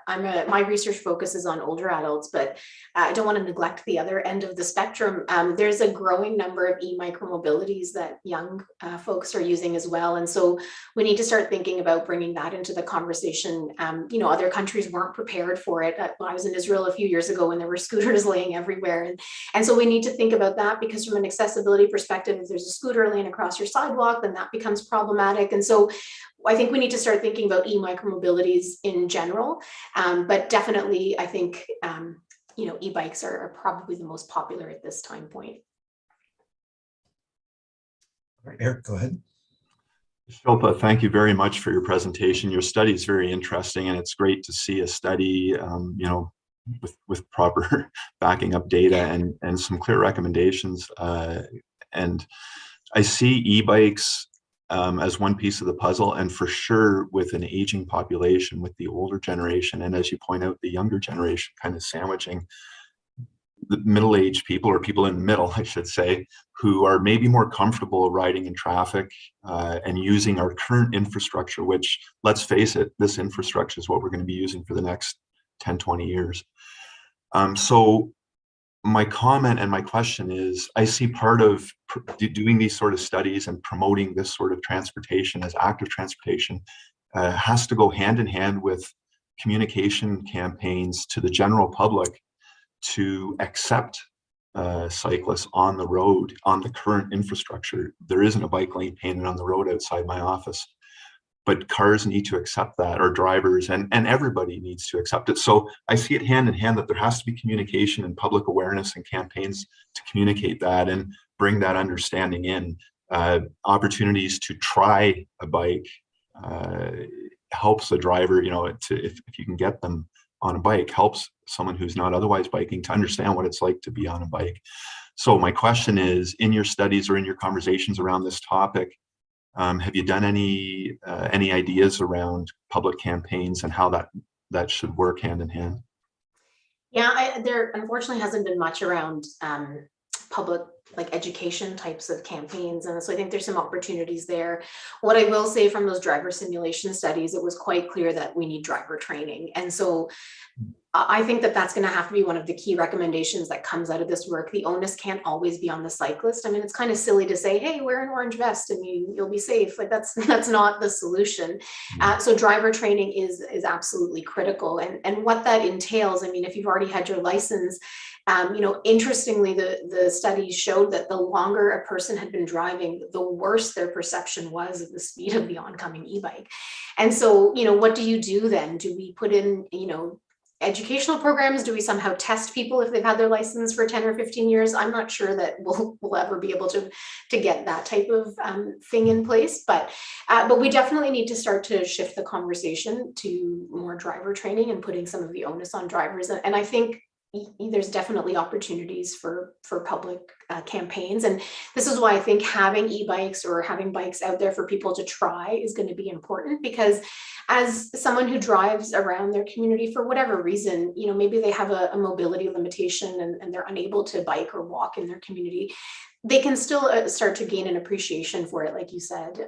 my research focuses on older adults, but I don't want to neglect the other end of the spectrum. There's a growing number of e-micromobilities that young folks are using as well. And so we need to start thinking about bringing that into the conversation. Other countries weren't prepared for it. I was in Israel a few years ago when there were scooters laying everywhere. And so we need to think about that because from an accessibility perspective, if there's a scooter laying across your sidewalk, then that becomes problematic. And so I think we need to start thinking about e-micromobilities in general, but definitely I think, e-bikes are probably the most popular at this time point. All right, Eric, go ahead. Shilpa, thank you very much for your presentation. Your study is very interesting and it's great to see a study, with proper backing up data and some clear recommendations. And I see e-bikes as one piece of the puzzle, and for sure with an aging population, with the older generation, and as you point out, the younger generation kind of sandwiching the middle-aged people, or people in the middle, I should say, who are maybe more comfortable riding in traffic and using our current infrastructure, which, let's face it, this infrastructure is what we're going to be using for the next 10, 20 years. So my comment and my question is, I see part of doing these sort of studies and promoting this sort of transportation as active transportation has to go hand in hand with communication campaigns to the general public to accept cyclists on the road, on the current infrastructure. There isn't a bike lane painted on the road outside my office, but cars need to accept that, or drivers, and everybody needs to accept it. So I see it hand in hand that there has to be communication and public awareness and campaigns to communicate that and bring that understanding in. Opportunities to try a bike helps the driver, if you can get them on a bike, helps someone who's not otherwise biking to understand what it's like to be on a bike. So my question is, in your studies or in your conversations around this topic, have you done any ideas around public campaigns and how that should work hand in hand? Yeah, there unfortunately hasn't been much around public like education types of campaigns. And so I think there's some opportunities there. What I will say from those driver simulation studies, it was quite clear that we need driver training. And so I think that that's going to have to be one of the key recommendations that comes out of this work. The onus can't always be on the cyclist. I mean, it's kind of silly to say, hey, wear an orange vest and you'll be safe. Like that's not the solution. So driver training is absolutely critical. And what that entails, I mean, if you've already had your license, you know, interestingly, the studies showed that the longer a person had been driving, the worse their perception was of the speed of the oncoming e-bike. And so, you know, what do you do then? Do we put in, you know, educational programs? Do we somehow test people if they've had their license for 10 or 15 years? I'm not sure that we'll ever be able to get that type of thing in place, but we definitely need to start to shift the conversation to more driver training and putting some of the onus on drivers. And I think there's definitely opportunities for public campaigns. And this is why I think having e-bikes or having bikes out there for people to try is going to be important, because as someone who drives around their community for whatever reason, you know, maybe they have a mobility limitation and they're unable to bike or walk in their community, they can still start to gain an appreciation for it. Like you said,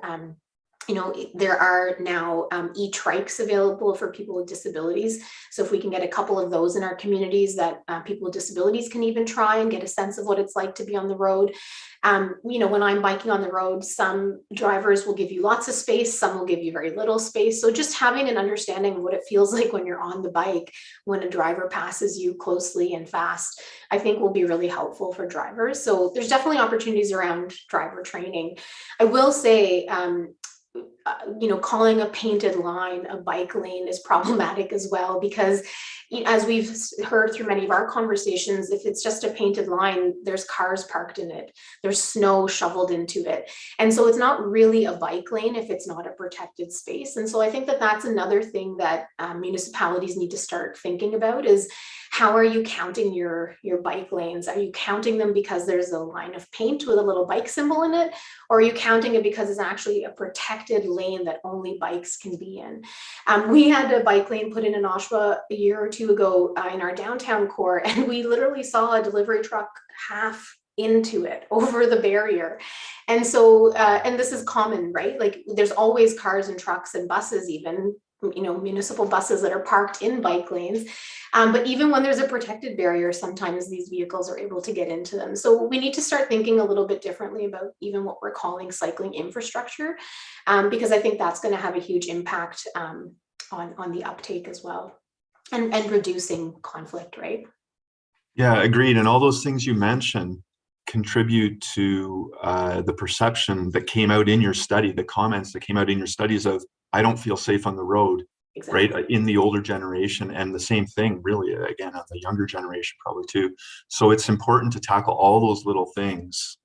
you know, there are now e-trikes available for people with disabilities. So if we can get a couple of those in our communities that people with disabilities can even try and get a sense of what it's like to be on the road. You know, when I'm biking on the road, some drivers will give you lots of space, some will give you very little space. So just having an understanding of what it feels like when you're on the bike, when a driver passes you closely and fast, I think will be really helpful for drivers. So there's definitely opportunities around driver training. I will say, you know, calling a painted line a bike lane is problematic as well, because as we've heard through many of our conversations, if it's just a painted line, there's cars parked in it, there's snow shoveled into it. And so it's not really a bike lane if it's not a protected space. And so I think that that's another thing that municipalities need to start thinking about is, how are you counting your bike lanes? Are you counting them because there's a line of paint with a little bike symbol in it? Or are you counting it because it's actually a protected lane that only bikes can be in? We had a bike lane put in Oshawa a year or two ago in our downtown core, and we literally saw a delivery truck half into it over the barrier. And so, and this is common, right? Like there's always cars and trucks and buses, even, you know, municipal buses that are parked in bike lanes. But even when there's a protected barrier, sometimes these vehicles are able to get into them. So we need to start thinking a little bit differently about even what we're calling cycling infrastructure, because I think that's going to have a huge impact on the uptake as well, and reducing conflict, right? Yeah, agreed. And all those things you mentioned contribute to the perception that came out in your study, the comments that came out in your studies of, I don't feel safe on the road. Exactly. Right, in the older generation, and the same thing really again on the younger generation probably too. So it's important to tackle all those little things.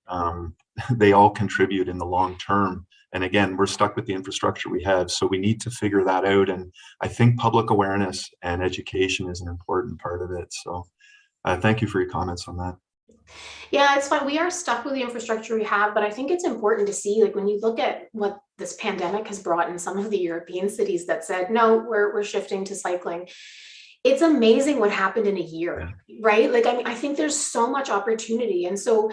They all contribute in the long term. And again, we're stuck with the infrastructure we have, so we need to figure that out. And I think public awareness and education is an important part of it. So thank you for your comments on that. Yeah, it's fine. We are stuck with the infrastructure we have, but I think it's important to see, like when you look at what this pandemic has brought in some of the European cities that said, no, we're shifting to cycling. It's amazing what happened in a year, right? Like, I mean, I think there's so much opportunity. And so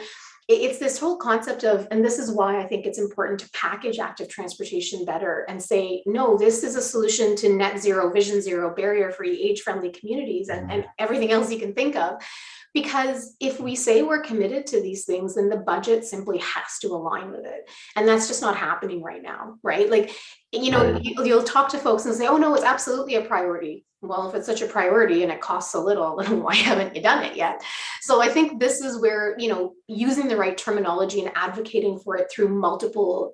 it's this whole concept of, and this is why I think it's important to package active transportation better and say, no, this is a solution to net zero, vision zero, barrier-free, age-friendly communities and everything else you can think of. Because if we say we're committed to these things, then the budget simply has to align with it. And that's just not happening right now, right? Like, you know, you'll talk to folks and say, oh no, it's absolutely a priority. Well, if it's such a priority and it costs a little, then why haven't you done it yet? So I think this is where, you know, using the right terminology and advocating for it through multiple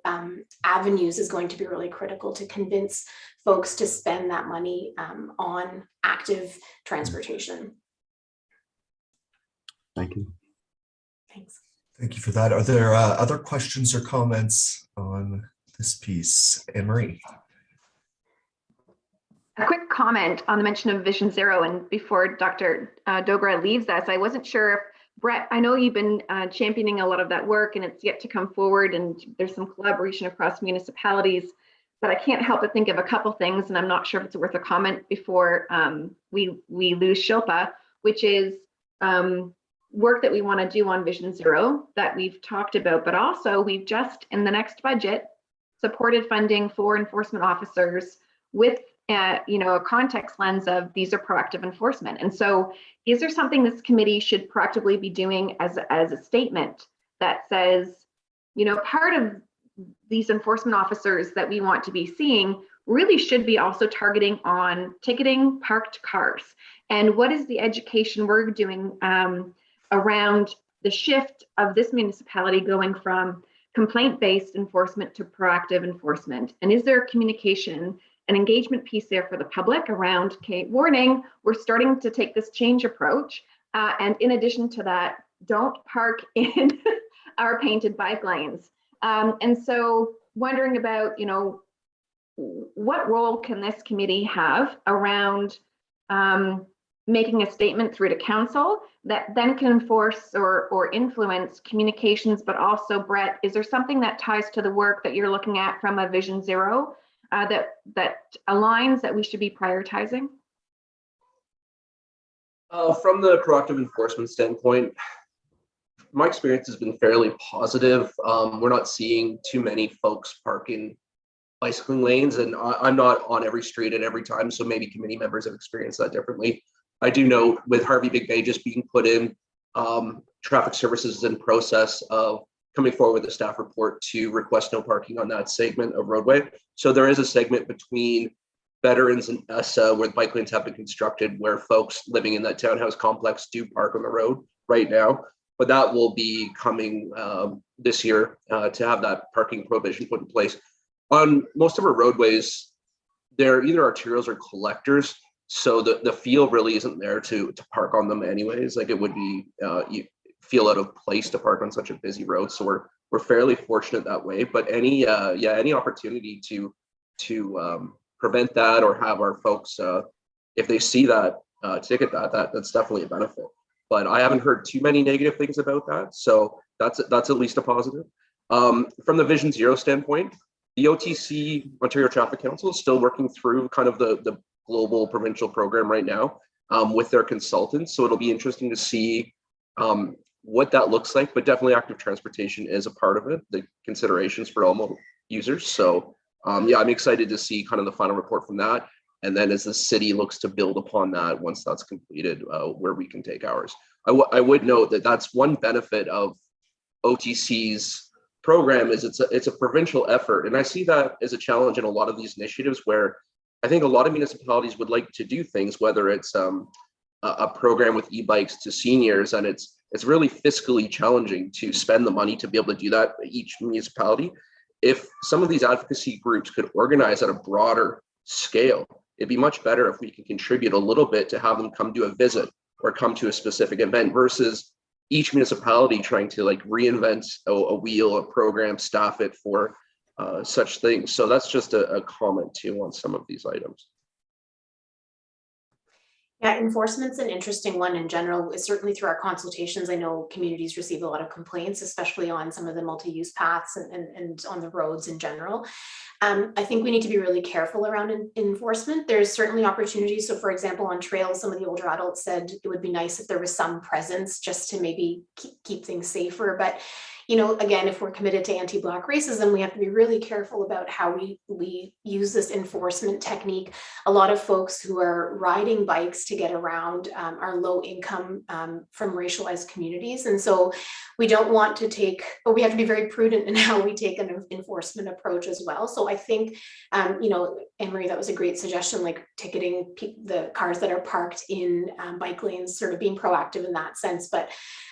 avenues is going to be really critical to convince folks to spend that money on active transportation. Thank you. Thanks. Thank you for that. Are there other questions or comments on this piece? Anne-Marie. A quick comment on the mention of Vision Zero, and before Dr. Dogra leaves us, I wasn't sure if, Brett, I know you've been championing a lot of that work and it's yet to come forward, and there's some collaboration across municipalities, but I can't help but think of a couple things, and I'm not sure if it's worth a comment before we lose Shilpa, which is work that we want to do on Vision Zero that we've talked about, but also we've just in the next budget supported funding for enforcement officers with a context lens of these are proactive enforcement. And so is there something this committee should proactively be doing as a statement that says, part of these enforcement officers that we want to be seeing really should be also targeting on ticketing parked cars? And what is the education we're doing around the shift of this municipality going from complaint-based enforcement to proactive enforcement? And is there communication and engagement piece there for the public around, okay, warning, we're starting to take this change approach. And in addition to that, don't park in our painted bike lanes. And so wondering about, what role can this committee have around making a statement through to council that then can enforce or influence communications, but also, Brett, is there something that ties to the work that you're looking at from a Vision Zero that aligns that we should be prioritizing? From the proactive enforcement standpoint, my experience has been fairly positive. We're not seeing too many folks parking bicycling lanes, and I'm not on every street at every time, so maybe committee members have experienced that differently. I do know with Harvey Big Bay just being put in, traffic services is in process of coming forward with a staff report to request no parking on that segment of roadway. So there is a segment between Veterans and ESSA where the bike lanes have been constructed where folks living in that townhouse complex do park on the road right now. But that will be coming this year to have that parking provision put in place. On most of our roadways, they're either arterials or collectors. So the feel really isn't there to park on them anyways. Like it would be, you feel out of place to park on such a busy road. So we're fairly fortunate that way, but any opportunity to prevent that or have our folks, if they see that, ticket that's definitely a benefit. But I haven't heard too many negative things about that. So that's at least a positive. From the Vision Zero standpoint, the OTC, Ontario Traffic Council, is still working through kind of the global provincial program right now with their consultants. So it'll be interesting to see what that looks like, but definitely active transportation is a part of it, the considerations for all users. So yeah, I'm excited to see kind of the final report from that. And then as the city looks to build upon that, once that's completed, where we can take ours. I would note that that's one benefit of OTC's program is it's a provincial effort. And I see that as a challenge in a lot of these initiatives where I think a lot of municipalities would like to do things, whether it's a program with e-bikes to seniors, and it's really fiscally challenging to spend the money to be able to do that each municipality. If some of these advocacy groups could organize at a broader scale, it'd be much better if we could contribute a little bit to have them come do a visit or come to a specific event versus each municipality trying to like reinvent a wheel, a program, staff it for such things. So that's just a comment too on some of these items. Yeah, enforcement's an interesting one in general. Certainly through our consultations, I know communities receive a lot of complaints, especially on some of the multi-use paths and on the roads in general. I think we need to be really careful around enforcement. There's certainly opportunities. So for example, on trails, some of the older adults said it would be nice if there was some presence just to maybe keep things safer. But again, if we're committed to anti-Black racism, we have to be really careful about how we use this enforcement technique. A lot of folks who are riding bikes to get around are low income from racialized communities. And so we don't want to we have to be very prudent in how we take an enforcement approach as well. So I think, Anne-Marie, that was a great suggestion, like ticketing the cars that are parked in bike lanes, sort of being proactive in that sense. But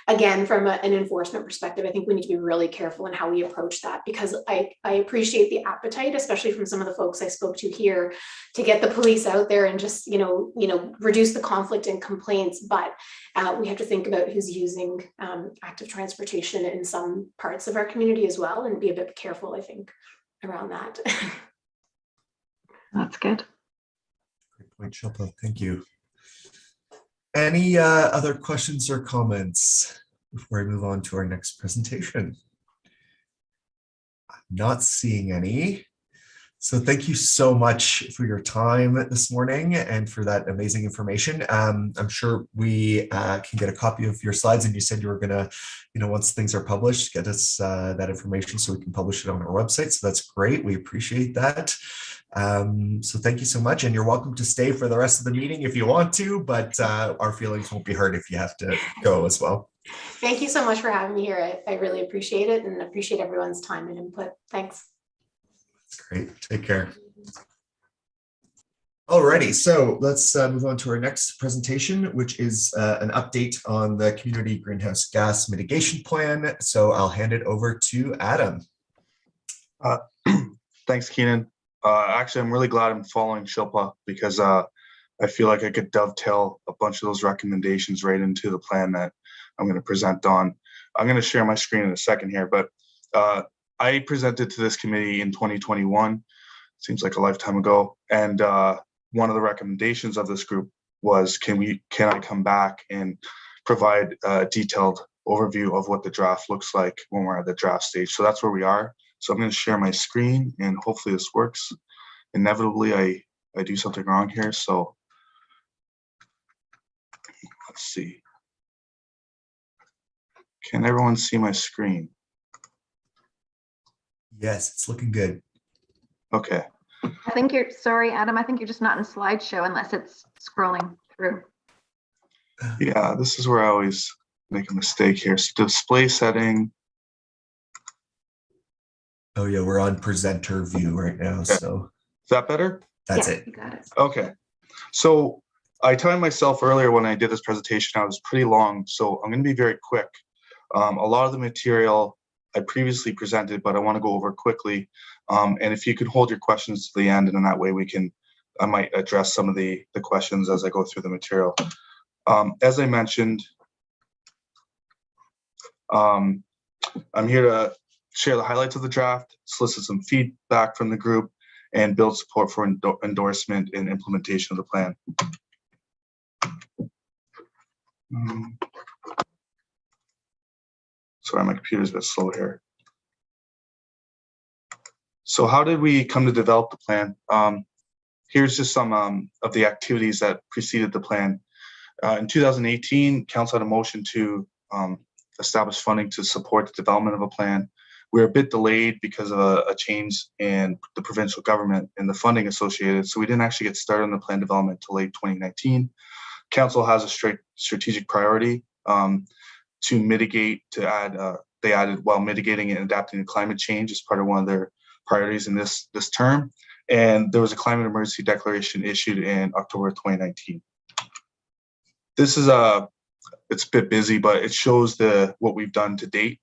again, from an enforcement perspective, I think we need to be really careful in how we approach that, because I appreciate the appetite, especially from some of the folks I spoke to here, to get the police out there and just, reduce the conflict and complaints. But we have to think about who's using active transportation in some parts of our community as well, and be a bit careful, I think, around that. That's good. Great point, Shilpa. Thank you. Any other questions or comments before I move on to our next presentation? I'm not seeing any. So thank you so much for your time this morning and for that amazing information. I'm sure we can get a copy of your slides, and you said you were gonna, once things are published, get us that information so we can publish it on our website. So that's great. We appreciate that. So thank you so much, and you're welcome to stay for the rest of the meeting if you want to, but our feelings won't be hurt if you have to go as well. Thank you so much for having me here. I really appreciate it and appreciate everyone's time and input. Thanks. That's great. Take care. Alrighty, so let's move on to our next presentation, which is an update on the community greenhouse gas mitigation plan. So I'll hand it over to Adam. Thanks, Keenan. Actually, I'm really glad I'm following Shilpa because I feel like I could dovetail a bunch of those recommendations right into the plan that I'm going to present on. I'm going to share my screen in a second here, but I presented to this committee in 2021. Seems like a lifetime ago. And one of the recommendations of this group was, can I come back and provide a detailed overview of what the draft looks like when we're at the draft stage. So that's where we are. So I'm going to share my screen and hopefully this works. Inevitably, I do something wrong here. So let's see. Can everyone see my screen? Yes, it's looking good. Okay. I think you're, sorry, Adam, I think you're just not in slideshow unless it's scrolling through. Yeah, this is where I always make a mistake here. So display setting. Oh yeah, we're on presenter view right now. Okay. So is that better? That's yeah, it. You got it. Okay. So I timed myself earlier when I did this presentation. I was pretty long, so I'm going to be very quick. A lot of the material I previously presented, but I want to go over quickly. And if you could hold your questions to the end, and in that way I might address some of the questions as I go through the material. As I mentioned, I'm here to share the highlights of the draft, solicit some feedback from the group, and build support for endorsement and implementation of the plan. Sorry, my computer's a bit slow here. So how did we come to develop the plan? Here's just some of the activities that preceded the plan. In 2018, Council had a motion to establish funding to support the development of a plan. We were a bit delayed because of a change in the provincial government and the funding associated, so we didn't actually get started on the plan development until late 2019. Council has a strategic priority to mitigate, they added while mitigating and adapting to climate change as part of one of their priorities in this term. And there was a climate emergency declaration issued in October 2019. This is it's a bit busy, but it shows what we've done to date.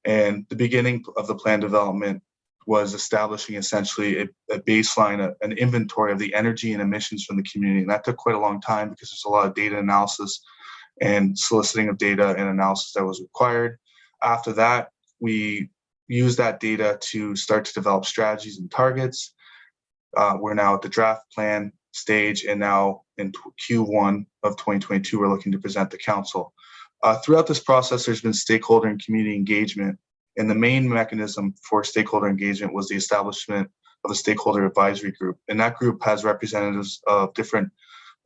And the beginning of the plan development was establishing essentially a baseline, an inventory of the energy and emissions from the community. And that took quite a long time because there's a lot of data analysis and soliciting of data and analysis that was required. After that, we used that data to start to develop strategies and targets. We're now at the draft plan stage, and now in Q1 of 2022, we're looking to present to council. Throughout this process, there's been stakeholder and community engagement, and the main mechanism for stakeholder engagement was the establishment of a stakeholder advisory group. And that group has representatives of different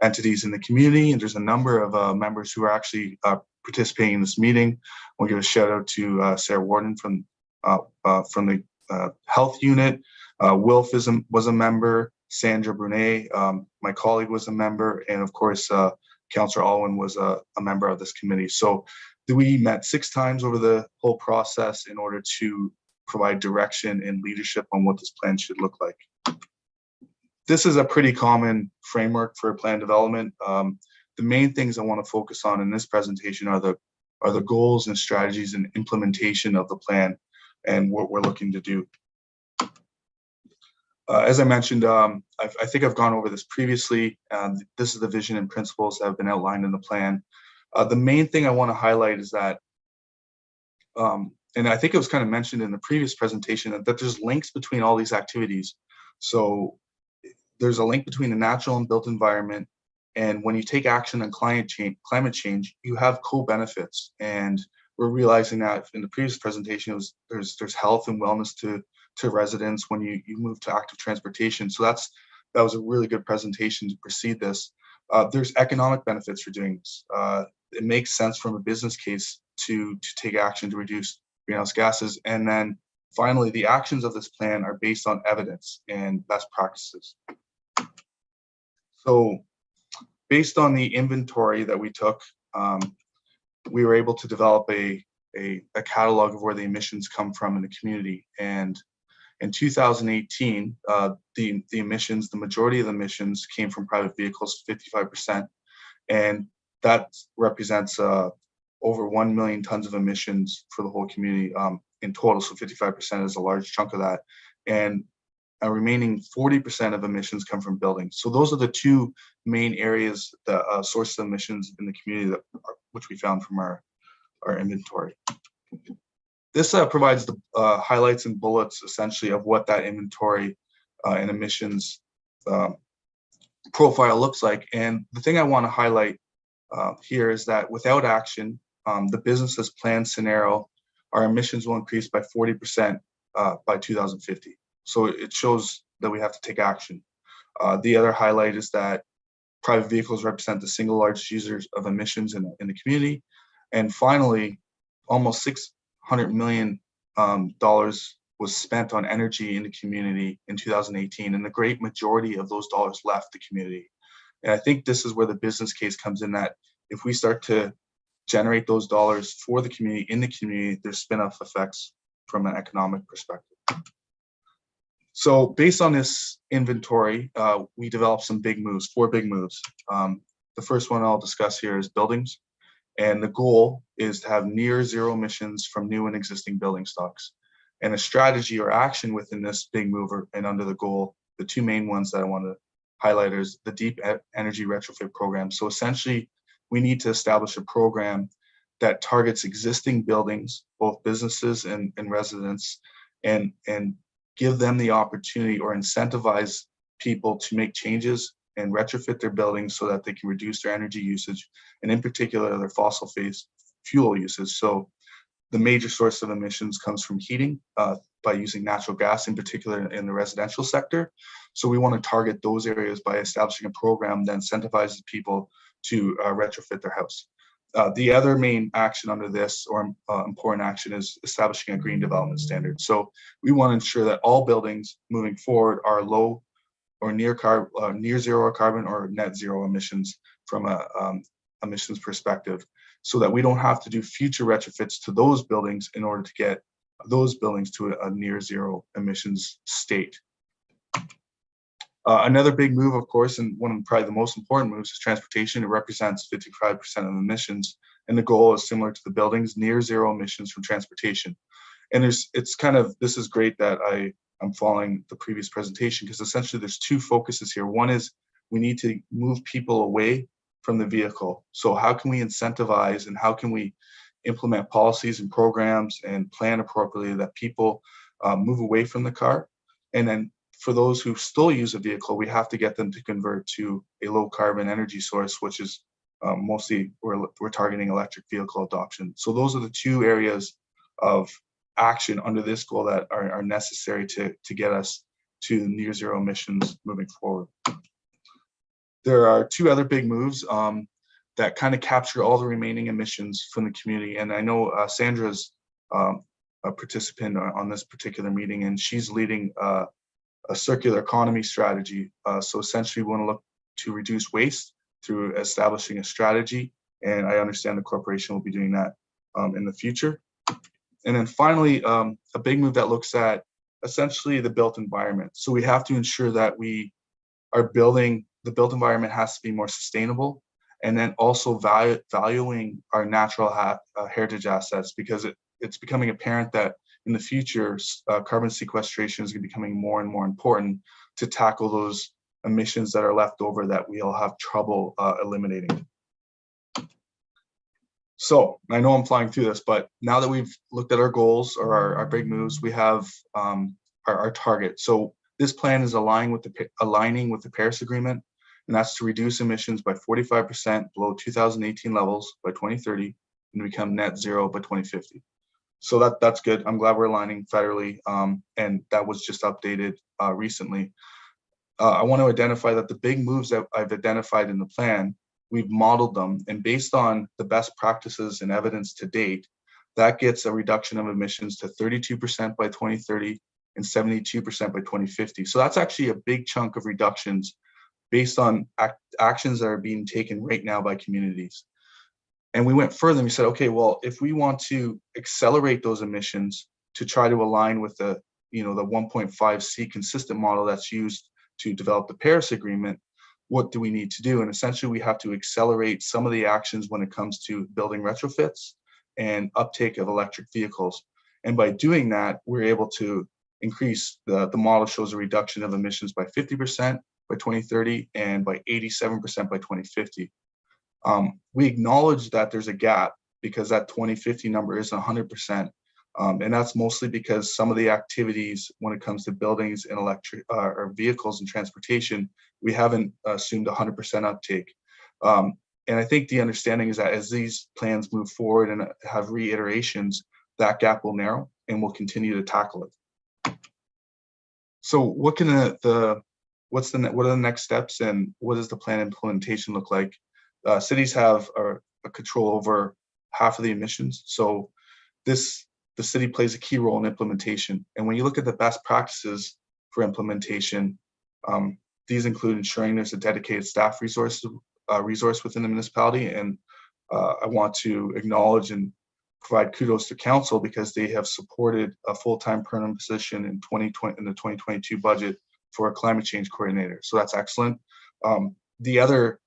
entities in the community, and there's a number of members who are actually participating in this meeting. We'll give a shout out to Sarah Warden from the health unit. Wilf was a member. Sandra Bernay, my colleague, was a member, and of course, Councillor Alwyn was a member of this committee. So we met 6 times over the whole process in order to provide direction and leadership on what this plan should look like. This is a pretty common framework for plan development. The main things I want to focus on in this presentation are the goals and strategies and implementation of the plan and what we're looking to do. As I mentioned, I think I've gone over this previously. This is the vision and principles that have been outlined in the plan. The main thing I want to highlight is that, and I think it was kind of mentioned in the previous presentation, that there's links between all these activities. So there's a link between the natural and built environment, and when you take action on climate change, you have co-benefits. And we're realizing that in the previous presentation, there's health and wellness to to residents when you move to active transportation. So that was a really good presentation to precede this. There's economic benefits for doing this. It makes sense from a business case to take action to reduce greenhouse gases. And then finally, the actions of this plan are based on evidence and best practices. So based on the inventory that we took, we were able to develop a catalog of where the emissions come from in the community. And in 2018, the emissions, the majority of the emissions came from private vehicles, 55%. And that represents over 1 million tons of emissions for the whole community in total. So 55% is a large chunk of that. And a remaining 40% of emissions come from buildings. So those are the two main areas, the source of emissions in the community which we found from our inventory. This provides the highlights and bullets essentially of what that inventory and emissions profile looks like. And the thing I want to highlight here is that without action, the business's planned scenario, our emissions will increase by 40% by 2050. So it shows that we have to take action. The other highlight is that private vehicles represent the single largest users of emissions in the community. And finally, almost $600 million was spent on energy in the community in 2018, and the great majority of those dollars left the community. And I think this is where the business case comes in, that if we start to generate those dollars for the community, in the community, there's spin-off effects from an economic perspective. So based on this inventory, we developed some big moves, 4 big moves. The first one I'll discuss here is buildings. And the goal is to have near zero emissions from new and existing building stocks. And a strategy or action within this big mover and under the goal, the 2 main ones that I want to highlight is the deep energy retrofit program. So essentially, we need to establish a program that targets existing buildings, both businesses and residents, and give them the opportunity or incentivize people to make changes and retrofit their buildings so that they can reduce their energy usage, and in particular, their fossil fuel usage. So the major source of emissions comes from heating by using natural gas, in particular in the residential sector. So we want to target those areas by establishing a program that incentivizes people to retrofit their house. The other main action under this, or important action, is establishing a green development standard. So we want to ensure that all buildings moving forward are low or near zero carbon or net zero emissions from a emissions perspective, so that we don't have to do future retrofits to those buildings in order to get those buildings to a near zero emissions state. Another big move, of course, and one of probably the most important moves, is transportation. It represents 55% of emissions, and the goal is similar to the buildings, near zero emissions from transportation. And this is great that I'm following the previous presentation, because essentially there's 2 focuses here. One is we need to move people away from the vehicle. So how can we incentivize and how can we implement policies and programs and plan appropriately that people move away from the car? And then for those who still use a vehicle, we have to get them to convert to a low carbon energy source, which is mostly we're targeting electric vehicle adoption. So those are the 2 areas of action under this goal that are necessary to get us to near zero emissions moving forward. There are 2 other big moves that kind of capture all the remaining emissions from the community. And I know Sandra's a participant on this particular meeting, and she's leading a circular economy strategy. So essentially, we want to look to reduce waste through establishing a strategy. And I understand the corporation will be doing that in the future. And then finally, a big move that looks at essentially the built environment. So we have to ensure that we are building, the built environment has to be more sustainable, and then also valuing our natural heritage assets, because it's becoming apparent that in the future, carbon sequestration is becoming more and more important to tackle those emissions that are left over that we'll have trouble eliminating. So I know I'm flying through this, but now that we've looked at our goals or our big moves, we have our target. So this plan is aligning with the Paris Agreement, and that's to reduce emissions by 45% below 2018 levels by 2030 and become net zero by 2050. So that's good. I'm glad we're aligning federally, and that was just updated recently. I want to identify that the big moves that I've identified in the plan, we've modeled them, and based on the best practices and evidence to date, that gets a reduction of emissions to 32% by 2030 and 72% by 2050. So that's actually a big chunk of reductions based on actions that are being taken right now by communities. And we went further and we said, okay, well, if we want to accelerate those emissions to try to align with the 1.5C consistent model that's used to develop the Paris Agreement, what do we need to do? And essentially, we have to accelerate some of the actions when it comes to building retrofits and uptake of electric vehicles. And by doing that, we're able to increase, the model shows a reduction of emissions by 50% by 2030 and by 87% by 2050. We acknowledge that there's a gap because that 2050 number isn't 100%. And that's mostly because some of the activities when it comes to buildings and electric or vehicles and transportation, we haven't assumed 100% uptake. And I think the understanding is that as these plans move forward and have reiterations, that gap will narrow and we'll continue to tackle it. So what are the next steps and what does the plan implementation look like? Cities have a control over half of the emissions. So the city plays a key role in implementation. And when you look at the best practices for implementation, these include ensuring there's a dedicated staff resource within the municipality. And I want to acknowledge and provide kudos to council because they have supported a full-time permanent position in the 2022 budget for a climate change coordinator. So that's excellent. The other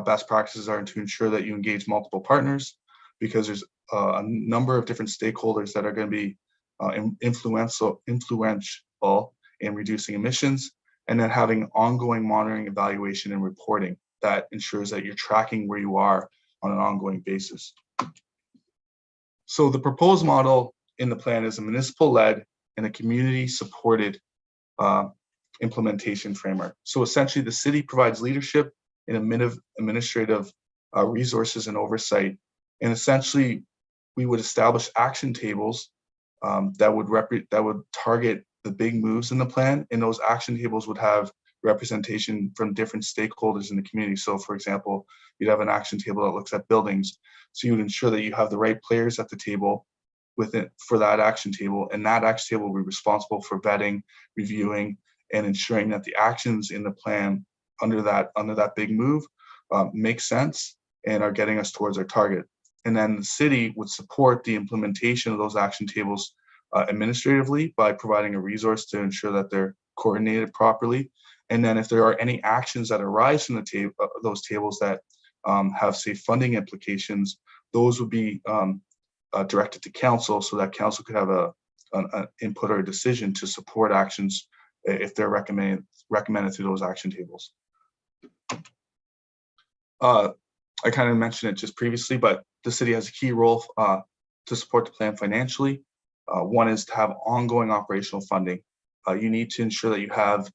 best practices are to ensure that you engage multiple partners because there's a number of different stakeholders that are going to be influential in reducing emissions, and then having ongoing monitoring, evaluation, and reporting that ensures that you're tracking where you are on an ongoing basis. So the proposed model in the plan is a municipal-led and a community-supported implementation framework. So essentially, the city provides leadership and administrative resources and oversight. And essentially, we would establish action tables that would target the big moves in the plan. And those action tables would have representation from different stakeholders in the community. So for example, you'd have an action table that looks at buildings. So you would ensure that you have the right players at the table for that action table. And that action table will be responsible for vetting, reviewing, and ensuring that the actions in the plan under that big move make sense and are getting us towards our target. And then the city would support the implementation of those action tables administratively by providing a resource to ensure that they're coordinated properly. And then if there are any actions that arise from those tables that have, say, funding implications, those would be directed to council so that council could have an input or a decision to support actions if they're recommended through those action tables. I kind of mentioned it just previously, but the city has a key role to support the plan financially. One is to have ongoing operational funding. You need to ensure that you have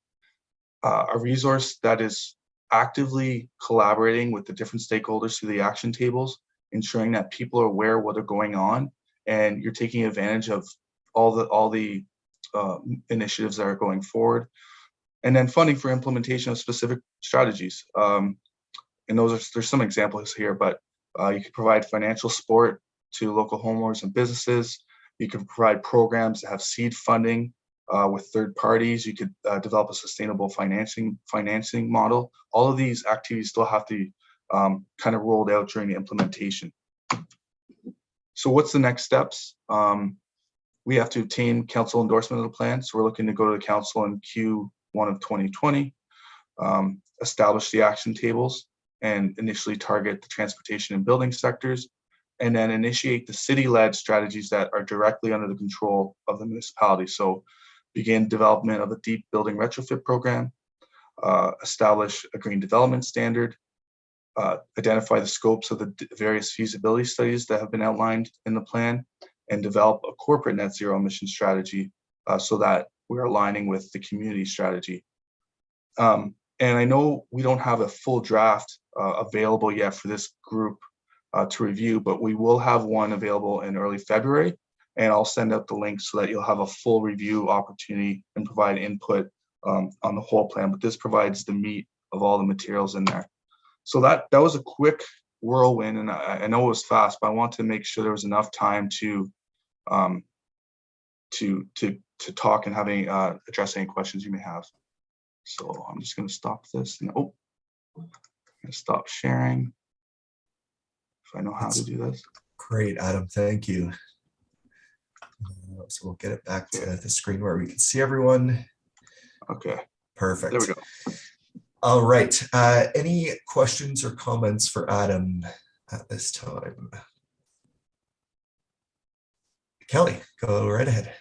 a resource that is actively collaborating with the different stakeholders through the action tables, ensuring that people are aware of what are going on, and you're taking advantage of all the initiatives that are going forward. And then funding for implementation of specific strategies. And there's some examples here, but you could provide financial support to local homeowners and businesses. You could provide programs that have seed funding with third parties. You could develop a sustainable financing model. All of these activities still have to kind of rolled out during the implementation. So what's the next steps? We have to obtain council endorsement of the plan. So we're looking to go to the council in Q1 of 2020, establish the action tables and initially target the transportation and building sectors, and then initiate the city-led strategies that are directly under the control of the municipality. So begin development of a deep building retrofit program, establish a green development standard, identify the scopes of the various feasibility studies that have been outlined in the plan, and develop a corporate net zero emission strategy so that we're aligning with the community strategy. And I know we don't have a full draft available yet for this group to review, but we will have one available in early February. and I'll send out the link so that you'll have a full review opportunity and provide input on the whole plan. But this provides the meat of all the materials in there. So that was a quick whirlwind, and I know it was fast, but I want to make sure there was enough time to talk and address any questions you may have. So I'm just going to stop this. And, I'm going to stop sharing. If I know how to do this. Great, Adam. Thank you. So we'll get it back to the screen where we can see everyone. Okay. Perfect. There we go. All right. Any questions or comments for Adam at this time? Kelly, go right ahead.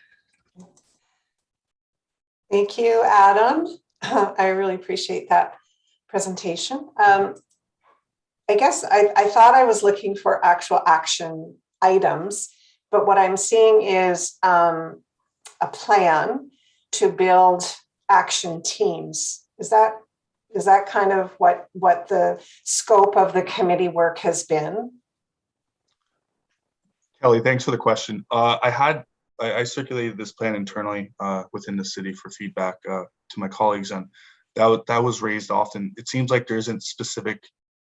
Thank you, Adam. I really appreciate that presentation. I guess I thought I was looking for actual action items, but what I'm seeing is a plan to build action teams. Is that kind of what the scope of the committee work has been? Kelly, thanks for the question. I circulated this plan internally within the city for feedback to my colleagues, and that was raised often. It seems like there isn't specific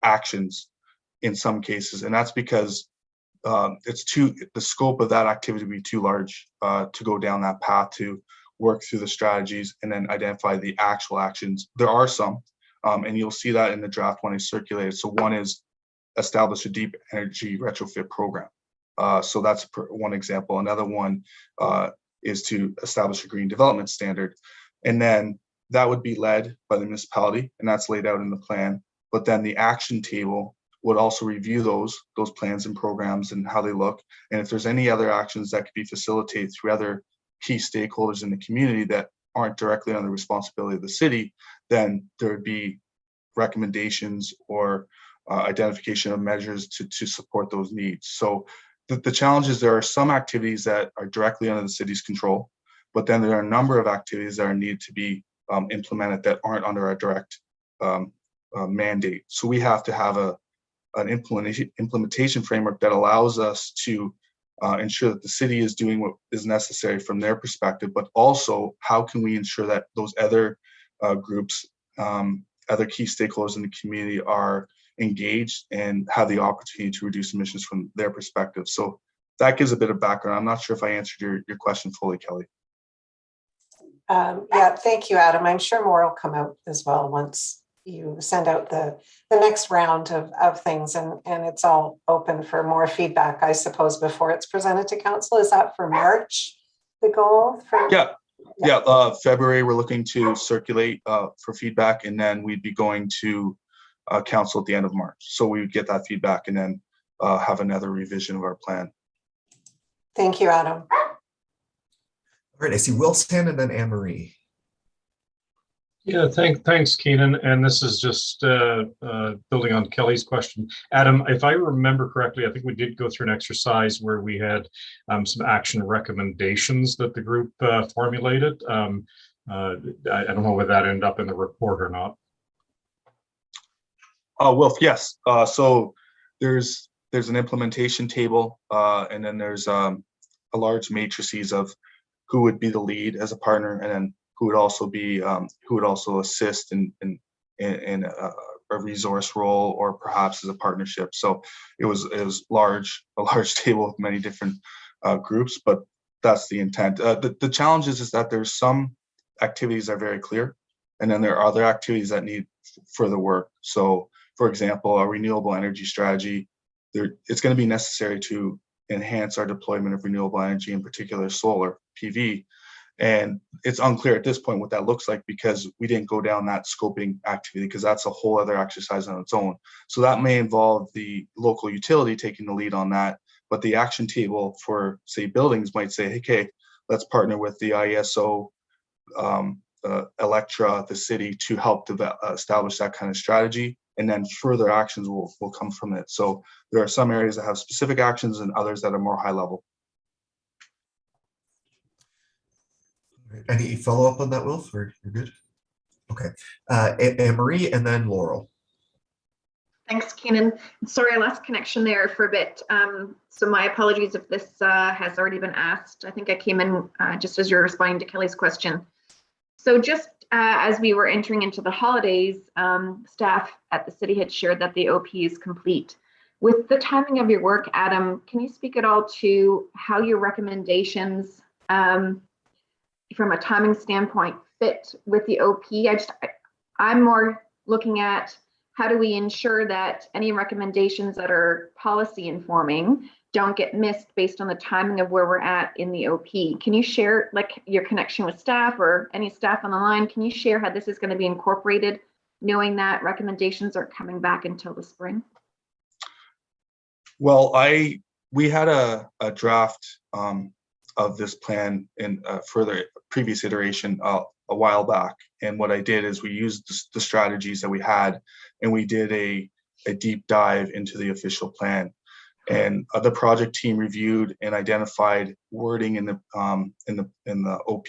actions in some cases, and that's because the scope of that activity would be too large to go down that path to work through the strategies and then identify the actual actions. There are some, and you'll see that in the draft when I circulated. So one is establish a deep energy retrofit program. So that's one example. Another one is to establish a green development standard. And then that would be led by the municipality, and that's laid out in the plan. But then the action table would also review those plans and programs and how they look. And if there's any other actions that could be facilitated through other key stakeholders in the community that aren't directly on the responsibility of the city, then there would be recommendations or identification of measures to support those needs. So the challenge is there are some activities that are directly under the city's control, but then there are a number of activities that are needed to be implemented that aren't under our direct mandate. So we have to have an implementation framework that allows us to ensure that the city is doing what is necessary from their perspective, but also how can we ensure that those other groups, other key stakeholders in the community are engaged and have the opportunity to reduce emissions from their perspective. So that gives a bit of background. I'm not sure if I answered your question fully, Kelly. Yeah, thank you, Adam. I'm sure more will come out as well once you send out the next round of things, and it's all open for more feedback, I suppose, before it's presented to council. Is that for March, the goal? Yeah, February, we're looking to circulate for feedback, and then we'd be going to council at the end of March. So we would get that feedback and then have another revision of our plan. Thank you, Adam. All right, I see Will's hand and then Anne-Marie. Yeah, thanks, Keenan. And this is just building on Kelly's question. Adam, if I remember correctly, I think we did go through an exercise where we had some action recommendations that the group formulated. I don't know whether that ended up in the report or not. Well, yes. So there's an implementation table, and then there's a large matrices of who would be the lead as a partner, and then who would also assist in a resource role or perhaps as a partnership. So it was a large table with many different groups, but that's the intent. The challenge is that there's some activities that are very clear, and then there are other activities that need further work. So, for example, a renewable energy strategy, it's going to be necessary to enhance our deployment of renewable energy, in particular solar PV. And it's unclear at this point what that looks like because we didn't go down that scoping activity because that's a whole other exercise on its own. So that may involve the local utility taking the lead on that. But the action table for, say, buildings might say, okay, let's partner with the ISO, Electra, the city to help establish that kind of strategy. And then further actions will come from it. So there are some areas that have specific actions and others that are more high level. Any follow-up on that, Wilf, or you're good? Okay. Anne-Marie and then Laurel. Thanks, Keenan. Sorry, I lost connection there for a bit. So my apologies if this has already been asked. I think I came in just as you're responding to Kelly's question. So just as we were entering into the holidays, staff at the city had shared that the OP is complete. With the timing of your work, Adam, can you speak at all to how your recommendations from a timing standpoint fit with the OP? I'm more looking at how do we ensure that any recommendations that are policy informing don't get missed based on the timing of where we're at in the OP? Can you share like your connection with staff or any staff on the line? Can you share how this is going to be incorporated, knowing that recommendations aren't coming back until the spring? Well, we had a draft of this plan in a further previous iteration a while back. And what I did is we used the strategies that we had, and we did a deep dive into the official plan. And the project team reviewed and identified wording in the OP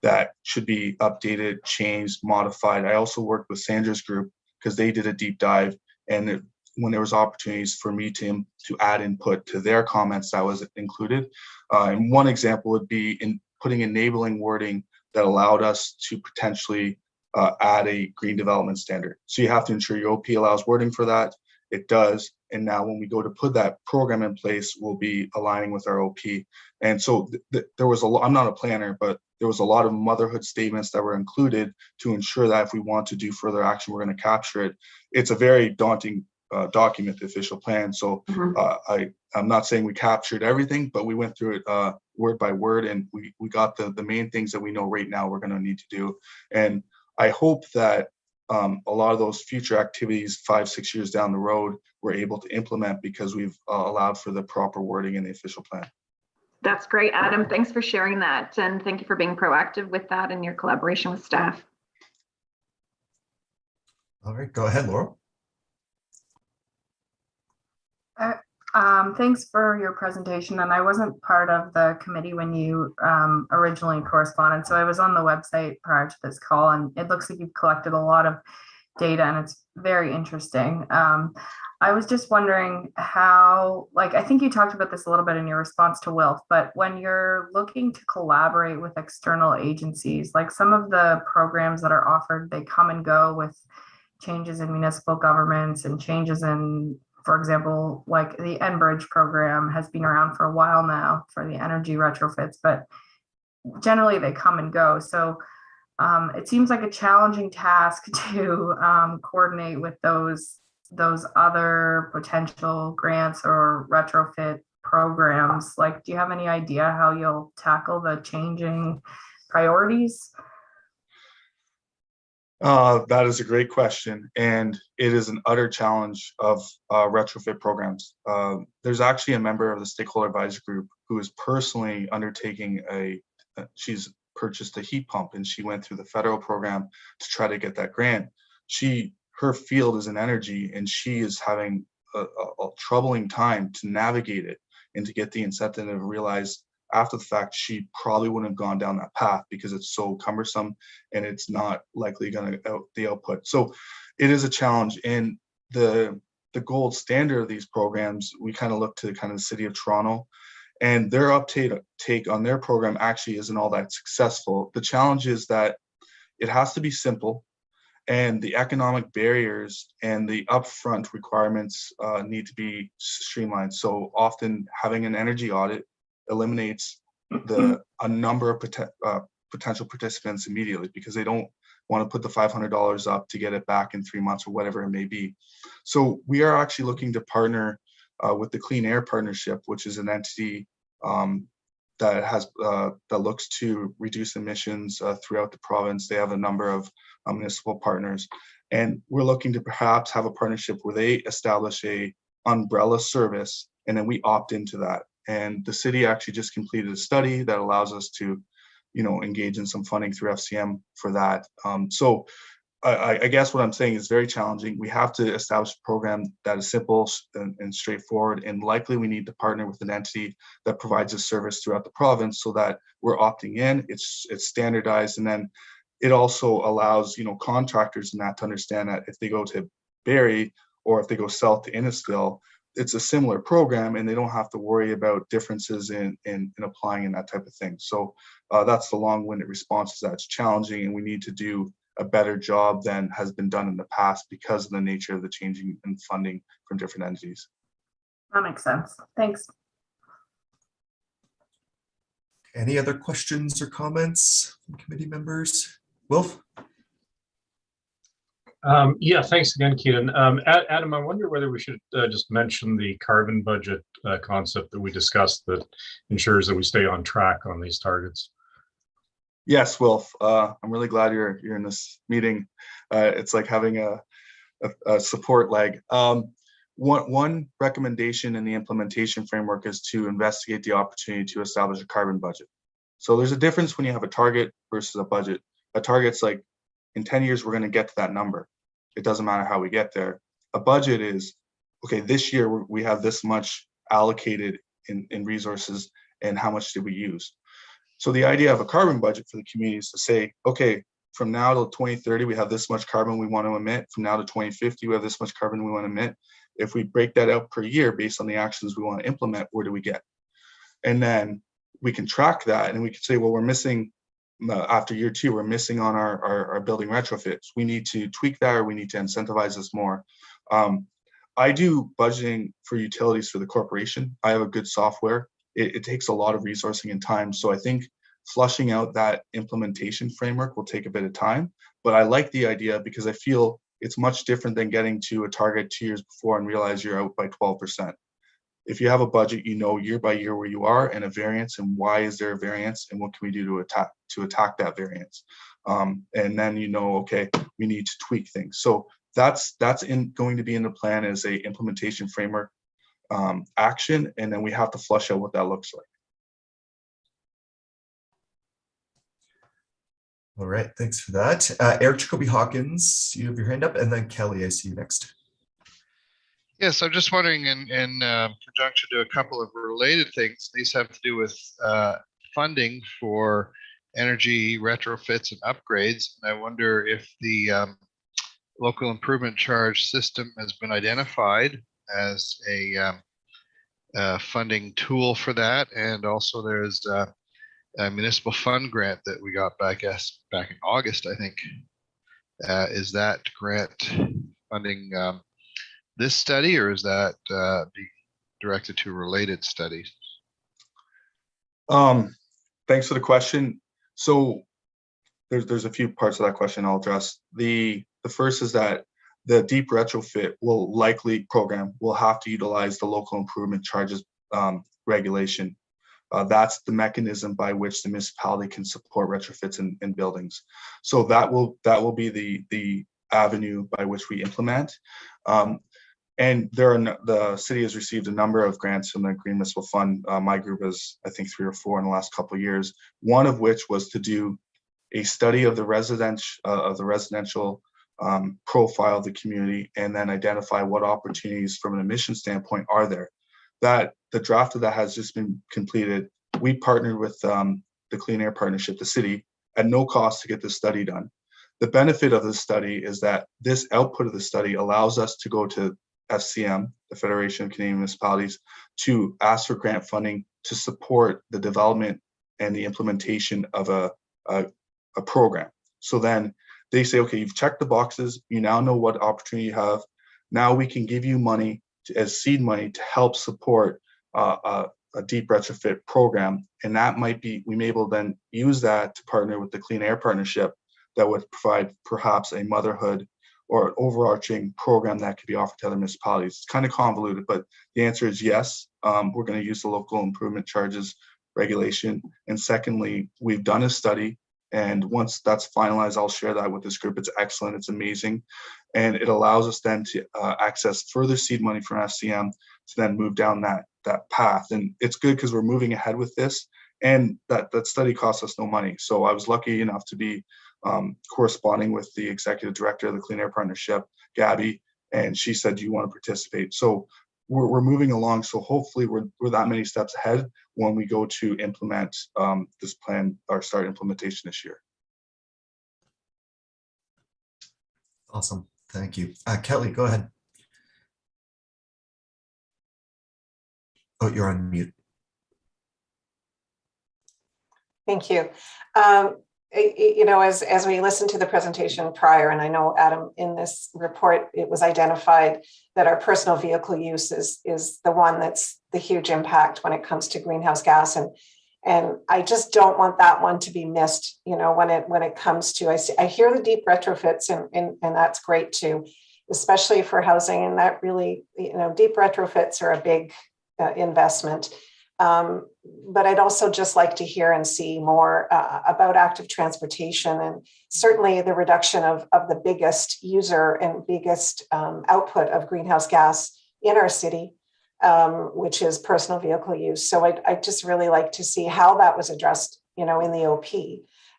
that should be updated, changed, modified. I also worked with Sandra's group because they did a deep dive, and when there was opportunities for me to add input to their comments, that was included. And one example would be in putting enabling wording that allowed us to potentially add a green development standard. So you have to ensure your OP allows wording for that. It does. And now when we go to put that program in place, we'll be aligning with our OP. And so there was I'm not a planner, but there was a lot of motherhood statements that were included to ensure that if we want to do further action, we're going to capture it. It's a very daunting document, the official plan. So I'm not saying we captured everything, but we went through it word by word, and we got the main things that we know right now we're going to need to do. And I hope that a lot of those future activities 5-6 years down the road we're able to implement because we've allowed for the proper wording in the official plan. That's great, Adam. Thanks for sharing that, and thank you for being proactive with that and your collaboration with staff. All right, go ahead, Laura. Thanks for your presentation. And I wasn't part of the committee when you originally corresponded. So I was on the website prior to this call, and it looks like you've collected a lot of data, and it's very interesting. I was just wondering how, like, I think you talked about this a little bit in your response to Wilf, but when you're looking to collaborate with external agencies, like some of the programs that are offered, they come and go with changes in municipal governments and changes in, for example, like the Enbridge program has been around for a while now for the energy retrofits, but generally they come and go. So it seems like a challenging task to coordinate with those other potential grants or retrofit programs. Like, do you have any idea how you'll tackle the changing priorities? That is a great question, and it is an utter challenge of retrofit programs. There's actually a member of the stakeholder advisory group who is personally undertaking she's purchased a heat pump, and she went through the federal program to try to get that grant. Her field is in energy, and she is having a troubling time to navigate it and to get the incentive and realize after the fact she probably wouldn't have gone down that path because it's so cumbersome and it's not likely going to the output. So it is a challenge. And the gold standard of these programs, we kind of look to kind of the city of Toronto, and their uptake on their program actually isn't all that successful. The challenge is that it has to be simple, and the economic barriers and the upfront requirements need to be streamlined. So often having an energy audit eliminates a number of potential participants immediately because they don't want to put the $500 up to get it back in 3 months or whatever it may be. So we are actually looking to partner with the Clean Air Partnership, which is an entity that looks to reduce emissions throughout the province. They have a number of municipal partners, and we're looking to perhaps have a partnership where they establish a umbrella service, and then we opt into that. And the city actually just completed a study that allows us to, engage in some funding through FCM for that. So I guess what I'm saying is very challenging. We have to establish a program that is simple and straightforward, and likely we need to partner with an entity that provides a service throughout the province so that we're opting in, it's standardized, and then it also allows, contractors in that to understand that if they go to Barrie or if they go south to Innisfil, it's a similar program and they don't have to worry about differences in applying and that type of thing. So that's the long-winded response is that it's challenging and we need to do a better job than has been done in the past because of the nature of the changing in funding from different entities. That makes sense. Thanks. Any other questions or comments from committee members? Wilf? Yeah, thanks again, Keaton. Adam, I wonder whether we should just mention the carbon budget concept that we discussed that ensures that we stay on track on these targets. Yes, Wilf. I'm really glad you're in this meeting. It's like having a support leg. One recommendation in the implementation framework is to investigate the opportunity to establish a carbon budget. So there's a difference when you have a target versus a budget. A target's like, in 10 years, we're going to get to that number. It doesn't matter how we get there. A budget is, okay, this year we have this much allocated in resources and how much did we use? So the idea of a carbon budget for the community is to say, okay, from now till 2030, we have this much carbon we want to emit. From now to 2050, we have this much carbon we want to emit. If we break that out per year based on the actions we want to implement, where do we get? And then we can track that and we can say, well, we're missing, after year 2, we're missing on our building retrofits. We need to tweak that or we need to incentivize this more. I do budgeting for utilities for the corporation. I have a good software. It takes a lot of resourcing and time. So I think flushing out that implementation framework will take a bit of time, but I like the idea because I feel it's much different than getting to a target 2 years before and realize you're out by 12%. If you have a budget, you know year by year where you are and a variance and why is there a variance and what can we do to attack that variance. And then you know, okay, we need to tweak things. So that's going to be in the plan as a implementation framework action, and then we have to flush out what that looks like. All right, thanks for that. Eric Jacoby Hawkins, you have your hand up, and then Kelly, I see you next. Yes, I'm just wondering in conjunction to a couple of related things. These have to do with funding for energy retrofits and upgrades. And I wonder if the local improvement charge system has been identified as a funding tool for that. And also there's a municipal fund grant that we got back in August, I think. Is that grant funding this study, or is that be directed to related studies? Thanks for the question. So there's a few parts of that question I'll address. The first is that the deep retrofit program will have to utilize the local improvement charges regulation. That's the mechanism by which the municipality can support retrofits in buildings. So that will be the avenue by which we implement. And the city has received a number of grants from the Green Municipal Fund. My group has, I think, 3 or 4 in the last couple of years. One of which was to do a study of the residential profile of the community, and then identify what opportunities from an emission standpoint are there. That the draft of that has just been completed. We partnered with the Clean Air Partnership, the city, at no cost to get this study done. The benefit of this study is that this output of the study allows us to go to FCM, the Federation of Canadian Municipalities, to ask for grant funding to support the development and the implementation of a program. So then they say, okay, you've checked the boxes, you now know what opportunity you have. Now we can give you money as seed money to help support a deep retrofit program. And that might be, we may be able to then use that to partner with the Clean Air Partnership that would provide perhaps a motherhood or an overarching program that could be offered to other municipalities. It's kind of convoluted, but the answer is yes. We're going to use the local improvement charges regulation. And secondly, we've done a study, and once that's finalized, I'll share that with this group. It's excellent, it's amazing. And it allows us then to access further seed money from FCM to then move down that path. And it's good because we're moving ahead with this, and that study costs us no money. So I was lucky enough to be corresponding with the executive director of the Clean Air Partnership, Gabby, and she said, do you want to participate? So we're moving along. So hopefully we're that many steps ahead when we go to implement this plan or start implementation this year. Awesome. Thank you. Kelly, go ahead. Oh, you're on mute. Thank you. You know, as we listened to the presentation prior, and I know, Adam, in this report, it was identified that our personal vehicle use is the one that's the huge impact when it comes to greenhouse gas. And I just don't want that one to be missed, you know, when it comes to, I hear the deep retrofits and that's great too, especially for housing. And that really, you know, deep retrofits are a big investment. But I'd also just like to hear and see more about active transportation, and certainly the reduction of the biggest user and biggest output of greenhouse gas in our city, which is personal vehicle use. So I'd just really like to see how that was addressed, you know, in the OP,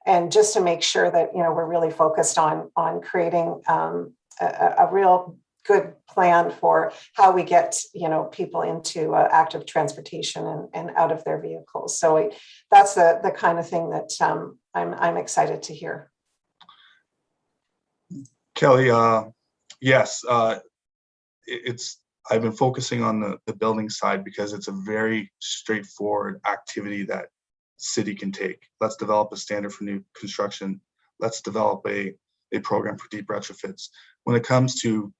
and just to make sure that, you know, we're really focused on creating a real good plan for how we get, you know, people into active transportation and out of their vehicles. So that's the kind of thing that I'm excited to hear. Kelly, yes, I've been focusing on the building side because it's a very straightforward activity that city can take. Let's develop a standard for new construction. Let's develop a program for deep retrofits. When it comes to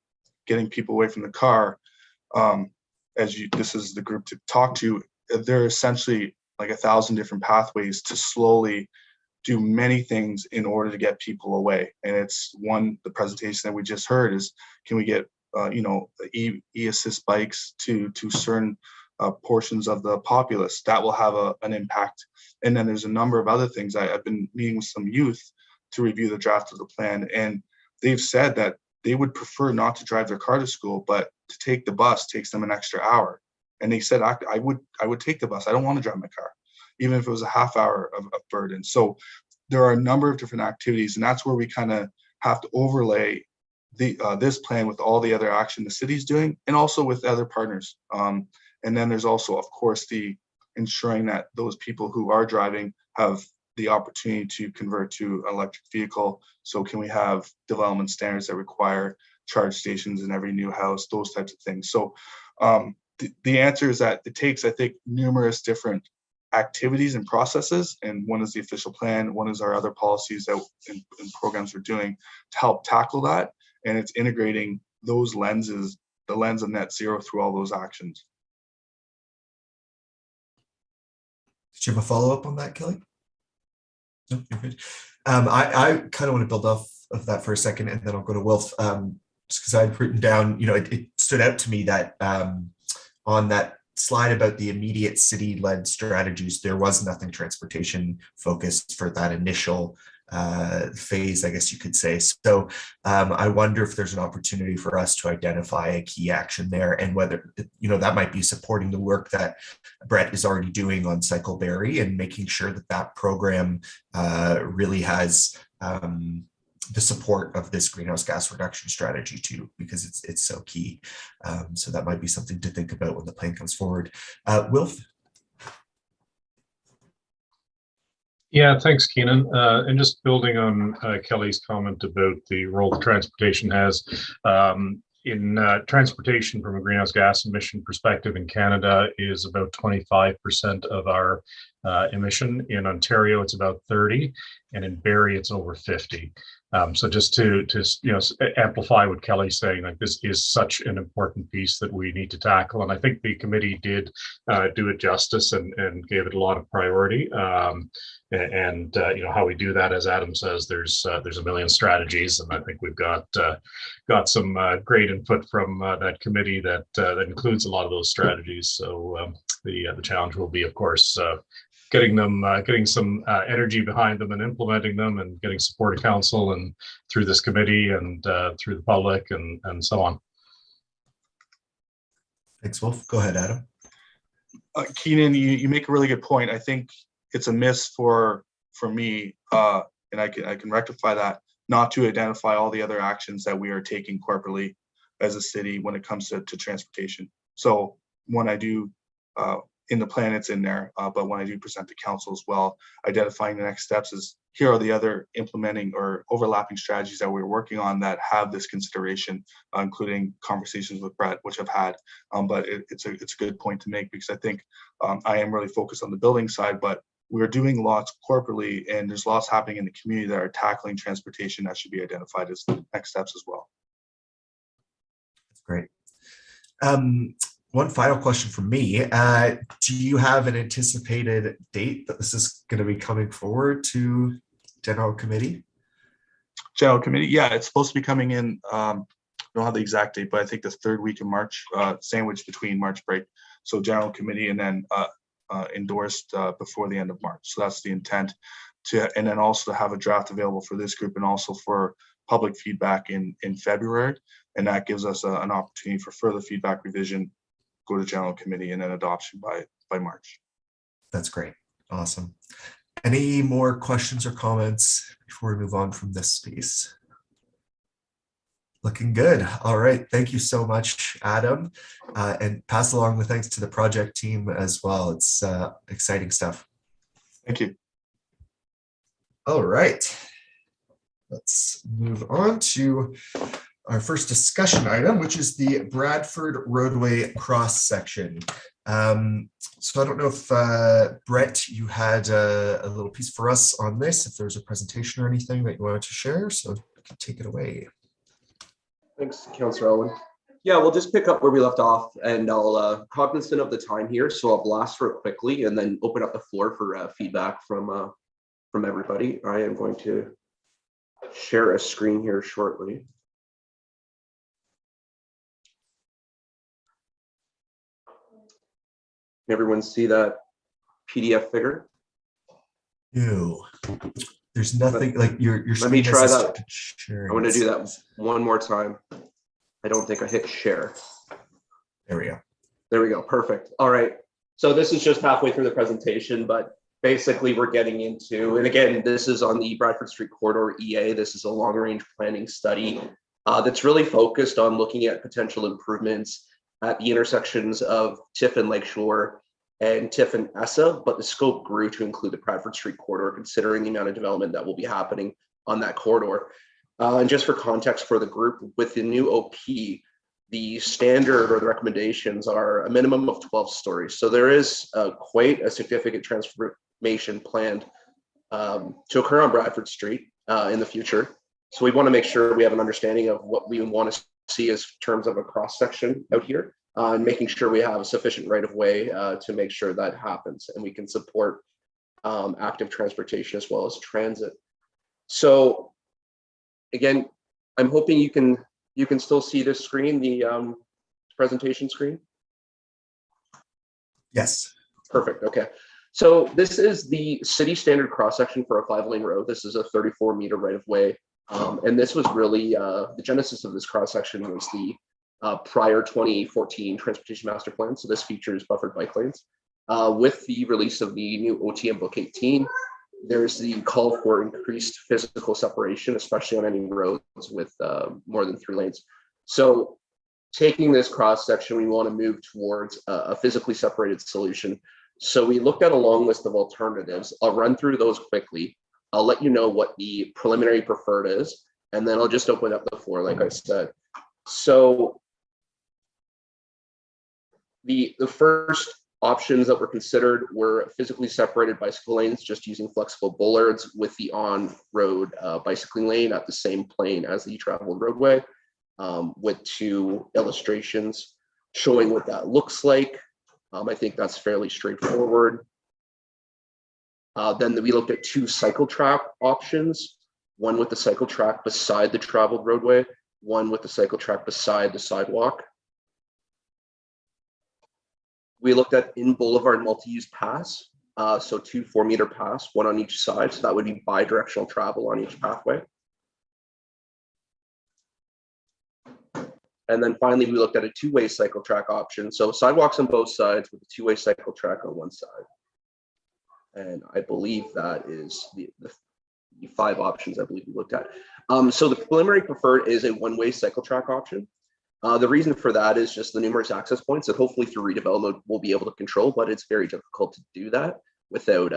getting people away from the car, this is the group to talk to, there are essentially like 1,000 different pathways to slowly do many things in order to get people away. And it's the presentation that we just heard is, can we get you know, e-assist bikes to certain portions of the populace? That will have an impact. And then there's a number of other things. I've been meeting with some youth to review the draft of the plan, and they've said that they would prefer not to drive their car to school, but to take the bus takes them an extra hour. And they said, I would take the bus. I don't want to drive my car, even if it was a half hour of burden. So there are a number of different activities, and that's where we kind of have to overlay this plan with all the other action the city's doing, and also with other partners. And then there's also, of course, the ensuring that those people who are driving have the opportunity to convert to an electric vehicle. So can we have development standards that require charge stations in every new house, those types of things. So the answer is that it takes, I think, numerous different activities and processes, and one is the official plan, one is our other policies that and programs we're doing to help tackle that, and it's integrating those lenses, the lens of net zero, through all those actions. Did you have a follow-up on that, Kelly? No, you're good. I kind of want to build off of that for a second, and then I'll go to Wilf, just because I've written down, you know, it stood out to me that on that slide about the immediate city-led strategies, there was nothing transportation focused for that initial phase, I guess you could say. So I wonder if there's an opportunity for us to identify a key action there, and whether, you know, that might be supporting the work that Brett is already doing on Cycle Barrie and making sure that that program really has the support of this greenhouse gas reduction strategy too, because it's so key. So that might be something to think about when the plan comes forward. Wilf? Yeah, thanks, Keenan. And just building on Kelly's comment about the role that transportation has. In transportation, from a greenhouse gas emission perspective in Canada, is about 25% of our emission. In Ontario, it's about 30, and in Barrie, it's over 50. So just to you know, amplify what Kelly's saying, like, this is such an important piece that we need to tackle, and I think the committee did do it justice and gave it a lot of priority. And you know, how we do that, as Adam says, there's a million strategies, and I think we've got some great input from that committee that includes a lot of those strategies. So the challenge will be, of course, getting some energy behind them and implementing them, and getting support of council and through this committee and through the public and so on. Thanks, Wolf. Go ahead, Adam. Keenan, you make a really good point. I think it's a miss for me, and I can rectify that, not to identify all the other actions that we are taking corporately as a city when it comes to transportation. So when I do in the plan, it's in there, but when I do present to council as well, identifying the next steps is, here are the other implementing or overlapping strategies that we're working on that have this consideration, including conversations with Brett, which I've had. But it's a good point to make, because I think I am really focused on the building side, but we're doing lots corporately, and there's lots happening in the community that are tackling transportation that should be identified as the next steps as well. That's great. One final question from me. Do you have an anticipated date that this is going to be coming forward to General Committee? General Committee, yeah, it's supposed to be coming in. I don't have the exact date, but I think the third week of March, sandwiched between March break. So General Committee, and then endorsed before the end of March. So that's the intent, and then also to have a draft available for this group and also for public feedback in February. And that gives us an opportunity for further feedback, revision, go to General Committee, and then adoption by March. That's great. Awesome. Any more questions or comments before we move on from this piece? Looking good. All right. Thank you so much, Adam. And pass along the thanks to the project team as well. It's exciting stuff. Thank you. All right. Let's move on to our first discussion item, which is the Bradford Roadway cross section. So I don't know if Brett, you had a little piece for us on this, if there's a presentation or anything that you wanted to share, so you can take it away. Thanks, Councillor Owen. Yeah, we'll just pick up where we left off, and I'll cognizant of the time here, so I'll blast through it quickly and then open up the floor for feedback from everybody. I am going to share a screen here shortly. Everyone see that PDF figure? Ew. There's nothing like your Let me try that. I'm going to do that one more time. I don't think I hit share. There we go. There we go. Perfect. All right. So this is just halfway through the presentation, but basically we're getting into, and again, this is on the Bradford Street Corridor EA. This is a long range planning study that's really focused on looking at potential improvements at the intersections of Tiff and Lakeshore and Tiff and Essa, but the scope grew to include the Bradford Street Corridor, considering the amount of development that will be happening on that corridor. And just for context for the group, with the new OP, the standard or the recommendations are a minimum of 12 stories. So there is quite a significant transformation planned to occur on Bradford Street in the future. So we want to make sure we have an understanding of what we want to see as terms of a cross section out here, and making sure we have a sufficient right of way to make sure that happens and we can support active transportation as well as transit. So again, I'm hoping you can still see this screen, the presentation screen. Yes. Perfect. Okay. So this is the city standard cross section for a 5-lane road. This is a 34-meter right of way. And this was really the genesis of this cross section was the prior 2014 transportation master plan. So this features buffered bike lanes. With the release of the new OTM Book 18, there's the call for increased physical separation, especially on any roads with more than 3 lanes. So taking this cross section, we want to move towards a physically separated solution. So we looked at a long list of alternatives. I'll run through those quickly. I'll let you know what the preliminary preferred is, and then I'll just open up the floor, like I said. So the first options that were considered were physically separated bicycle lanes, just using flexible bollards with the on-road bicycling lane at the same plane as the traveled roadway, with 2 illustrations showing what that looks like. I think that's fairly straightforward. Then we looked at 2 cycle track options, one with the cycle track beside the traveled roadway, one with the cycle track beside the sidewalk. We looked at in boulevard multi-use paths, so 2 4-meter paths, one on each side. So that would be bi-directional travel on each pathway. And then finally, we looked at a 2-way cycle track option. So sidewalks on both sides with a 2-way cycle track on one side. And I believe that is the 5 options I believe we looked at. So the preliminary preferred is a 1-way cycle track option. The reason for that is just the numerous access points that hopefully through redevelopment we'll be able to control, but it's very difficult to do that without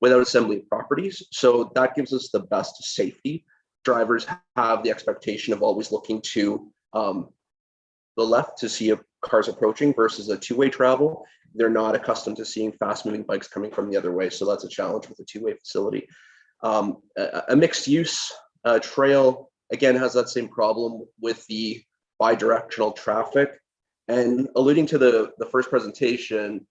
assembly properties. So that gives us the best safety. Drivers have the expectation of always looking to the left to see if cars approaching versus a two-way travel. They're not accustomed to seeing fast-moving bikes coming from the other way, so that's a challenge with a two-way facility. A mixed-use trail, again, has that same problem with the bi-directional traffic. And alluding to the first presentation,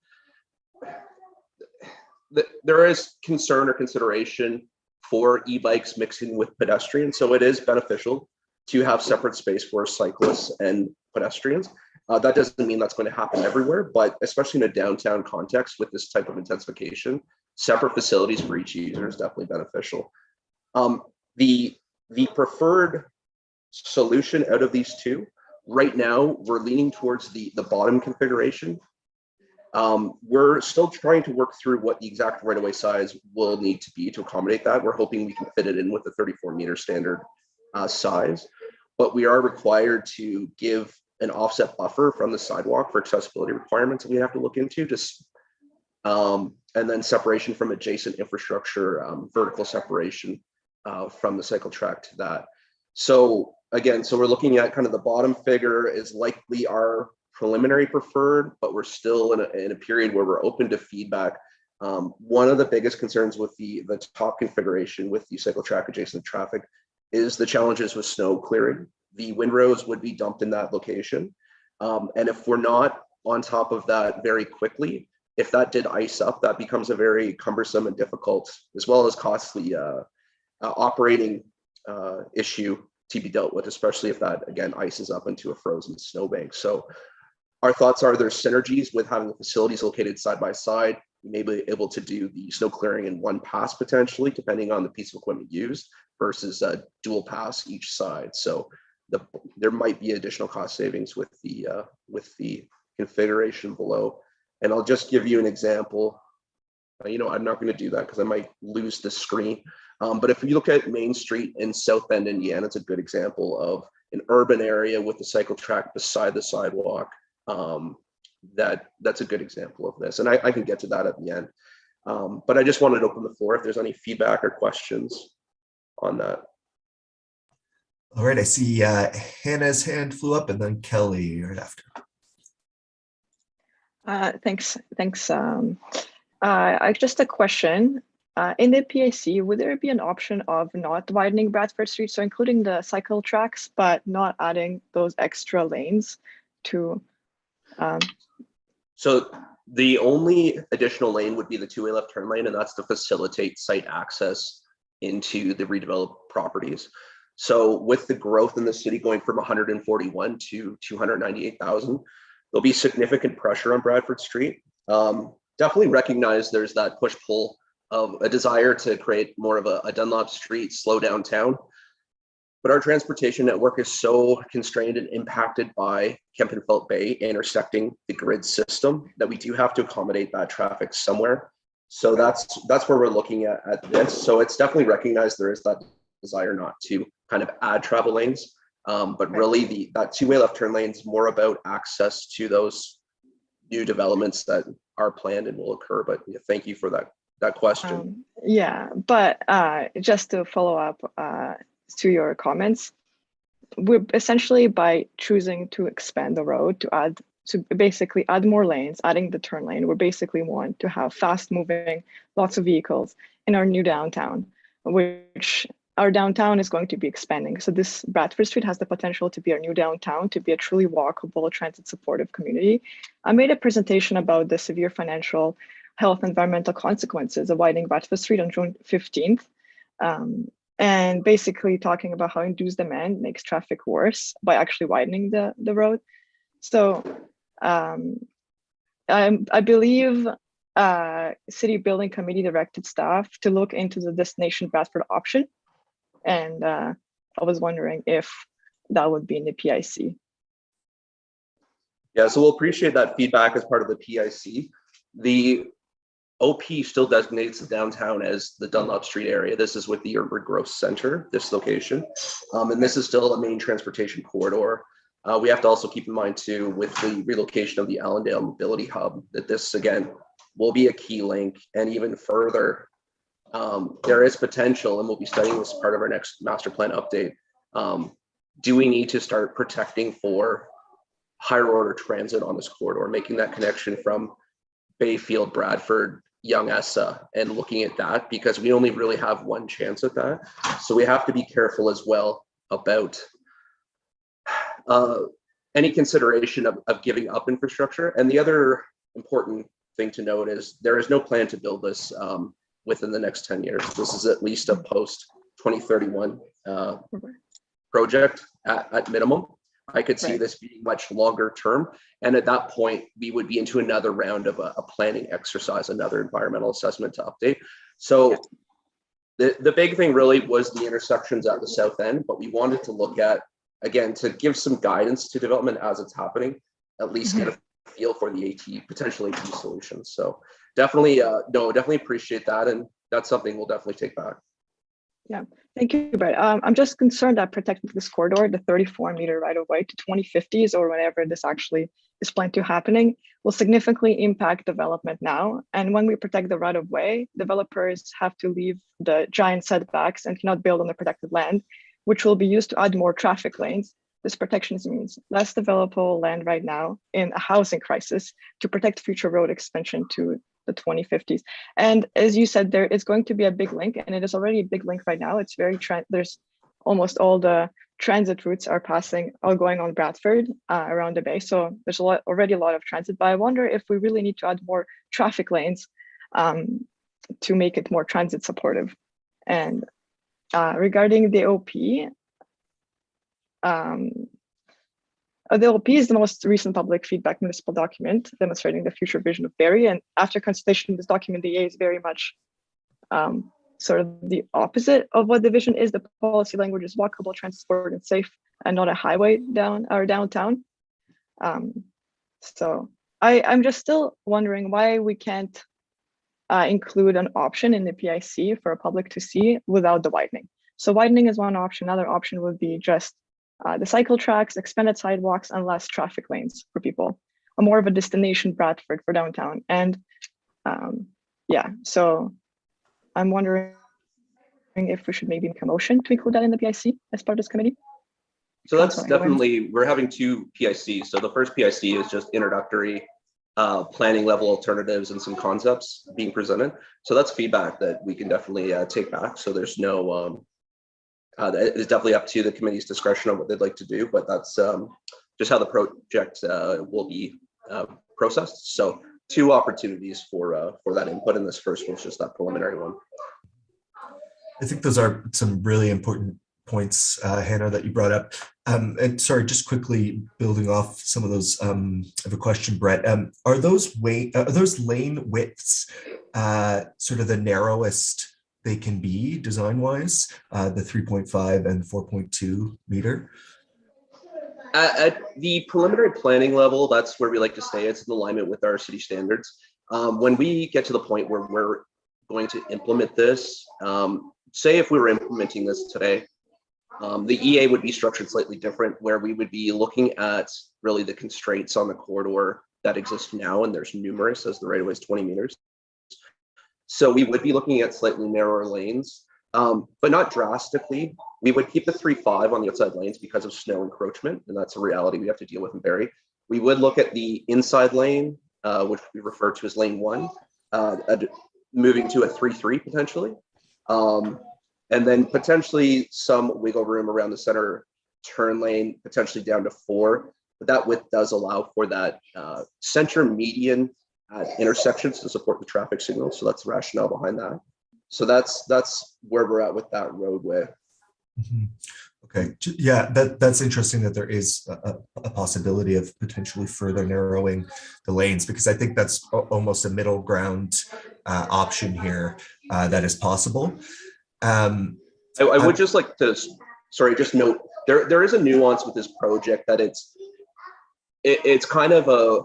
there is concern or consideration for e-bikes mixing with pedestrians, so it is beneficial to have separate space for cyclists and pedestrians. That doesn't mean that's going to happen everywhere, but especially in a downtown context with this type of intensification, separate facilities for each user is definitely beneficial. The preferred solution out of these two, right now, we're leaning towards the bottom configuration. We're still trying to work through what the exact right-of-way size will need to be to accommodate that. We're hoping we can fit it in with the 34-meter standard size, but we are required to give an offset buffer from the sidewalk for accessibility requirements that we have to look into, just and then separation from adjacent infrastructure, vertical separation from the cycle track to that. So again, so we're looking at kind of the bottom figure is likely our preliminary preferred, but we're still in a period where we're open to feedback. One of the biggest concerns with the top configuration with the cycle track adjacent traffic is the challenges with snow clearing. The windrows would be dumped in that location. And if we're not on top of that very quickly, if that did ice up, that becomes a very cumbersome and difficult, as well as costly operating issue to be dealt with, especially if that, again, ices up into a frozen snowbank. So our thoughts are there's synergies with having the facilities located side by side. We may be able to do the snow clearing in one pass potentially, depending on the piece of equipment used, versus a dual pass each side. So there might be additional cost savings with the configuration below. And I'll just give you an example. I'm not going to do that because I might lose the screen. But if you look at Main Street in South Bend, Indiana, it's a good example of an urban area with the cycle track beside the sidewalk. That's a good example of this. And I can get to that at the end. But I just wanted to open the floor if there's any feedback or questions on that. All right, I see Hannah's hand flew up and then Kelly right after. Thanks. Just a question. In the PIC, would there be an option of not widening Bradford Street, so including the cycle tracks, but not adding those extra lanes to? So the only additional lane would be the two-way left turn lane, and that's to facilitate site access into the redeveloped properties. So with the growth in the city going from 141 to 298,000, there'll be significant pressure on Bradford Street. Definitely recognize there's that push-pull of a desire to create more of a Dunlop Street, slow downtown. But our transportation network is so constrained and impacted by Kempenfelt Bay intersecting the grid system that we do have to accommodate that traffic somewhere. So that's where we're looking at this. So it's definitely recognized there is that desire not to kind of add travel lanes, but really that two-way left turn lane is more about access to those new developments that are planned and will occur. But yeah, thank you for that question. Yeah, but just to follow up to your comments, we're essentially, by choosing to expand the road to basically add more lanes, adding the turn lane, we're basically want to have fast moving, lots of vehicles in our new downtown, which our downtown is going to be expanding. So this Bradford Street has the potential to be our new downtown, to be a truly walkable, transit supportive community. I made a presentation about the severe financial, health, and environmental consequences of widening Bradford Street on June 15th. And basically talking about how induced demand makes traffic worse by actually widening the road. So I believe City Building Committee directed staff to look into the Destination Bradford option. And I was wondering if that would be in the PIC. Yeah, so we'll appreciate that feedback as part of the PIC. The OP still designates the downtown as the Dunlop Street area. This is with the Urban Growth Center, this location. And this is still a main transportation corridor. We have to also keep in mind too, with the relocation of the Allendale Mobility Hub, that this again will be a key link, and even further, there is potential, and we'll be studying this as part of our next master plan update. Do we need to start protecting for higher order transit on this corridor, making that connection from Bayfield, Bradford, Young Essa, and looking at that, because we only really have one chance at that. So we have to be careful as well about any consideration of giving up infrastructure. And the other important thing to note is there is no plan to build this within the next 10 years. This is at least a post 2031 project at minimum. I could see this being much longer term. And at that point, we would be into another round of a planning exercise, another environmental assessment to update. So the big thing really was the intersections at the south end, but we wanted to look at, again, to give some guidance to development as it's happening, at least get a feel for the potential AT solutions. So definitely, definitely appreciate that. And that's something we'll definitely take back. Yeah, thank you, Brett. I'm just concerned that protecting this corridor, the 34-meter right-of-way to 2050s or whenever this actually is planned to happening, will significantly impact development now. And when we protect the right-of-way, developers have to leave the giant setbacks and cannot build on the protected land, which will be used to add more traffic lanes. This protection means less developable land right now in a housing crisis to protect future road expansion to the 2050s. And as you said, there is going to be a big link, and it is already a big link right now. It's very, there's almost all the transit routes are going on Bradford around the bay. So there's already a lot of transit, but I wonder if we really need to add more traffic lanes to make it more transit supportive. And regarding the OP, the OP is the most recent public feedback municipal document demonstrating the future vision of Barrie. And after consultation, this document, the EA is very much sort of the opposite of what the vision is. The policy language is walkable, transport, and safe, and not a highway downtown. So I'm just still wondering why we can't include an option in the PIC for a public to see without the widening. So widening is one option. Another option would be just the cycle tracks, expanded sidewalks, and less traffic lanes for people, more of a destination Bradford for downtown. And yeah, so I'm wondering if we should maybe make a motion to include that in the PIC as part of this committee. So that's definitely, we're having two PICs. So the first PIC is just introductory planning level alternatives and some concepts being presented. So that's feedback that we can definitely take back. So there's no, it's definitely up to the committee's discretion on what they'd like to do, but that's just how the project will be processed. So two opportunities for that input, and this first one's just that preliminary one. I think those are some really important points, Hannah, that you brought up. And sorry, just quickly building off some of those, I have a question, Brett. Are those lane widths sort of the narrowest they can be design-wise, the 3.5 and 4.2 meter? At the preliminary planning level, that's where we like to stay. It's in alignment with our city standards. When we get to the point where we're going to implement this, say if we were implementing this today, the EA would be structured slightly different, where we would be looking at really the constraints on the corridor that exist now, and there's numerous, as the right of way is 20 meters. So we would be looking at slightly narrower lanes, but not drastically. We would keep the 3.5 on the outside lanes because of snow encroachment, and that's a reality we have to deal with in Barrie. We would look at the inside lane, which we refer to as lane 1, moving to a 3.3 potentially. And then potentially some wiggle room around the center turn lane, potentially down to 4. But that width does allow for that center median at intersections to support the traffic signal. So that's the rationale behind that. So that's where we're at with that roadway. Mm-hmm. Okay, yeah, that's interesting that there is a possibility of potentially further narrowing the lanes, because I think that's almost a middle ground option here that is possible. I would just like to, sorry, just note, there is a nuance with this project that it's kind of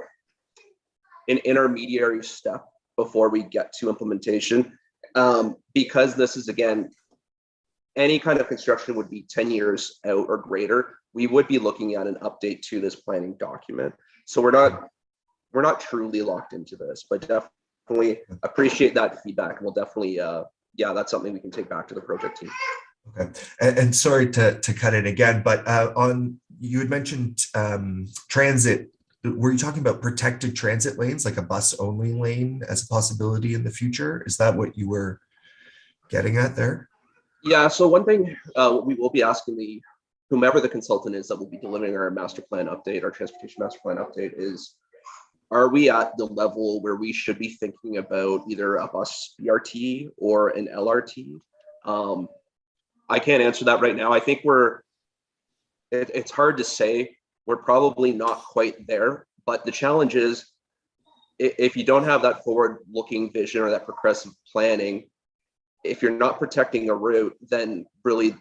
an intermediary step before we get to implementation, because this is, again, any kind of construction would be 10 years out or greater, we would be looking at an update to this planning document. So we're not truly locked into this, but definitely appreciate that feedback. And we'll definitely, yeah, that's something we can take back to the project team. Okay, and sorry to cut it again, but you had mentioned transit. Were you talking about protected transit lanes, like a bus only lane as a possibility in the future? Is that what you were getting at there? Yeah, so one thing we will be asking whomever the consultant is that will be delivering our master plan update, our transportation master plan update, is are we at the level where we should be thinking about either a bus BRT or an LRT? I can't answer that right now. I think it's hard to say. We're probably not quite there, but the challenge is if you don't have that forward-looking vision or that progressive planning, if you're not protecting a route, then really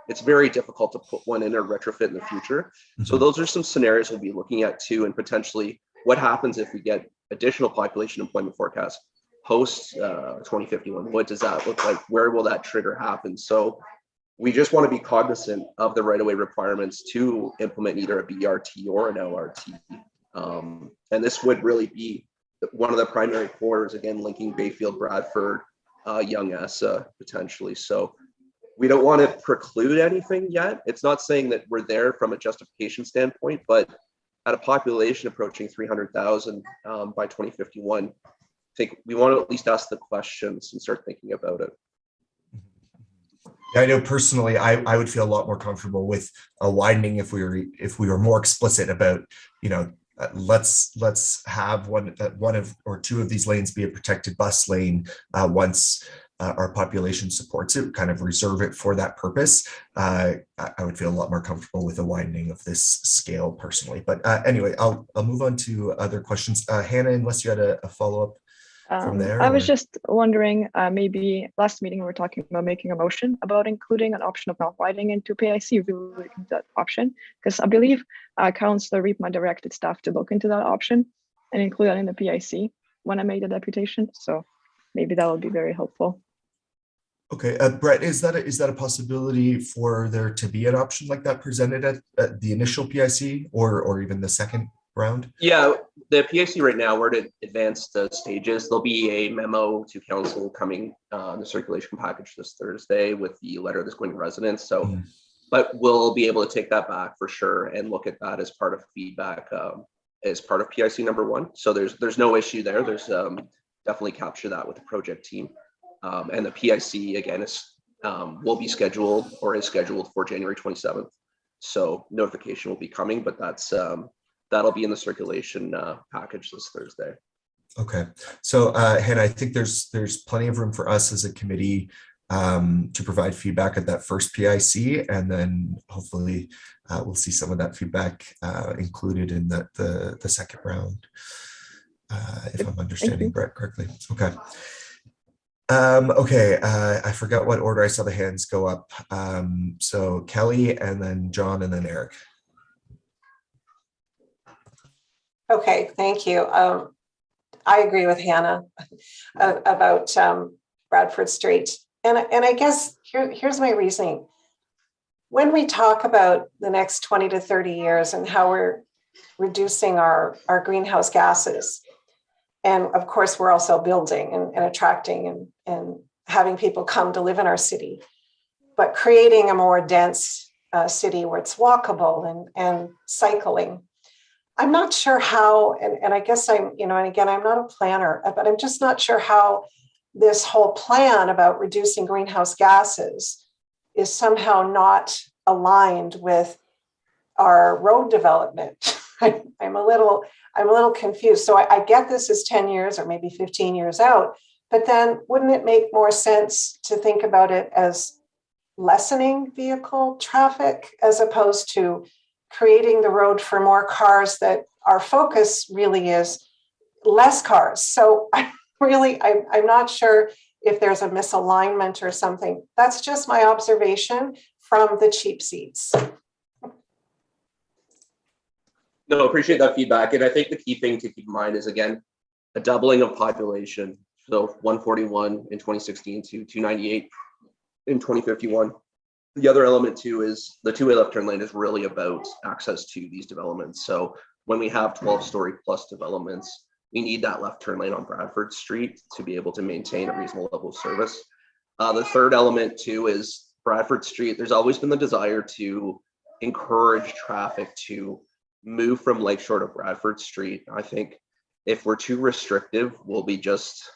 it's very difficult to put one in or retrofit in the future. So those are some scenarios we'll be looking at too, and potentially what happens if we get additional population employment forecast post 2051? What does that look like? Where will that trigger happen? So we just want to be cognizant of the right-of-way requirements to implement either a BRT or an LRT. And this would really be one of the primary corridors, again, linking Bayfield, Bradford, Young Essa potentially. So we don't want to preclude anything yet. It's not saying that we're there from a justification standpoint, but at a population approaching 300,000 by 2051, I think we want to at least ask the questions and start thinking about it. Yeah, I know personally, I would feel a lot more comfortable with a widening if we were more explicit about, let's have one or two of these lanes be a protected bus lane once our population supports it, kind of reserve it for that purpose. I would feel a lot more comfortable with a widening of this scale personally. But anyway, I'll move on to other questions. Hannah, unless you had a follow-up from there. I was just wondering, maybe last meeting we were talking about making a motion about including an option of not widening into PIC, if we were looking at that option, because I believe Councillor Riepma directed staff to look into that option and include that in the PIC when I made the deputation. So maybe that would be very helpful. Okay, Brett, is that a possibility for there to be an option like that presented at the initial PIC or even the second round? Yeah, the PIC right now, we're at advanced stages. There'll be a memo to council coming in the circulation package this Thursday with the letter that's going to residents. So, but we'll be able to take that back for sure and look at that as part of feedback as part of PIC number 1. So there's no issue there. There's definitely capture that with the project team. And the PIC again will be scheduled or is scheduled for January 27th. So notification will be coming, but that'll be in the circulation package this Thursday. Okay, so Hannah, I think there's plenty of room for us as a committee to provide feedback at that first PIC, and then hopefully we'll see some of that feedback included in the second round, if I'm understanding Brett correctly. Okay. Okay, I forgot what order I saw the hands go up. So Kelly, and then John, and then Eric. Okay, thank you. I agree with Hannah about Bradford Street. And I guess here's my reasoning. When we talk about the next 20 to 30 years and how we're reducing our greenhouse gases, and of course, we're also building and attracting and having people come to live in our city, but creating a more dense city where it's walkable and cycling. I'm not sure how, and I guess and again, I'm not a planner, but I'm just not sure how this whole plan about reducing greenhouse gases is somehow not aligned with our road development. I'm a little confused. So I get this is 10 years or maybe 15 years out, but then wouldn't it make more sense to think about it as lessening vehicle traffic as opposed to creating the road for more cars, that our focus really is less cars? So I'm not sure if there's a misalignment or something. That's just my observation from the cheap seats. No, appreciate that feedback. And I think the key thing to keep in mind is, again, a doubling of population. So 141 in 2016 to 298 in 2051. The other element too is the two-way left turn lane is really about access to these developments. So when we have 12-story plus developments, we need that left turn lane on Bradford Street to be able to maintain a reasonable level of service. The third element too is Bradford Street. There's always been the desire to encourage traffic to move from Lakeshore to Bradford Street. I think if we're too restrictive, we'll be just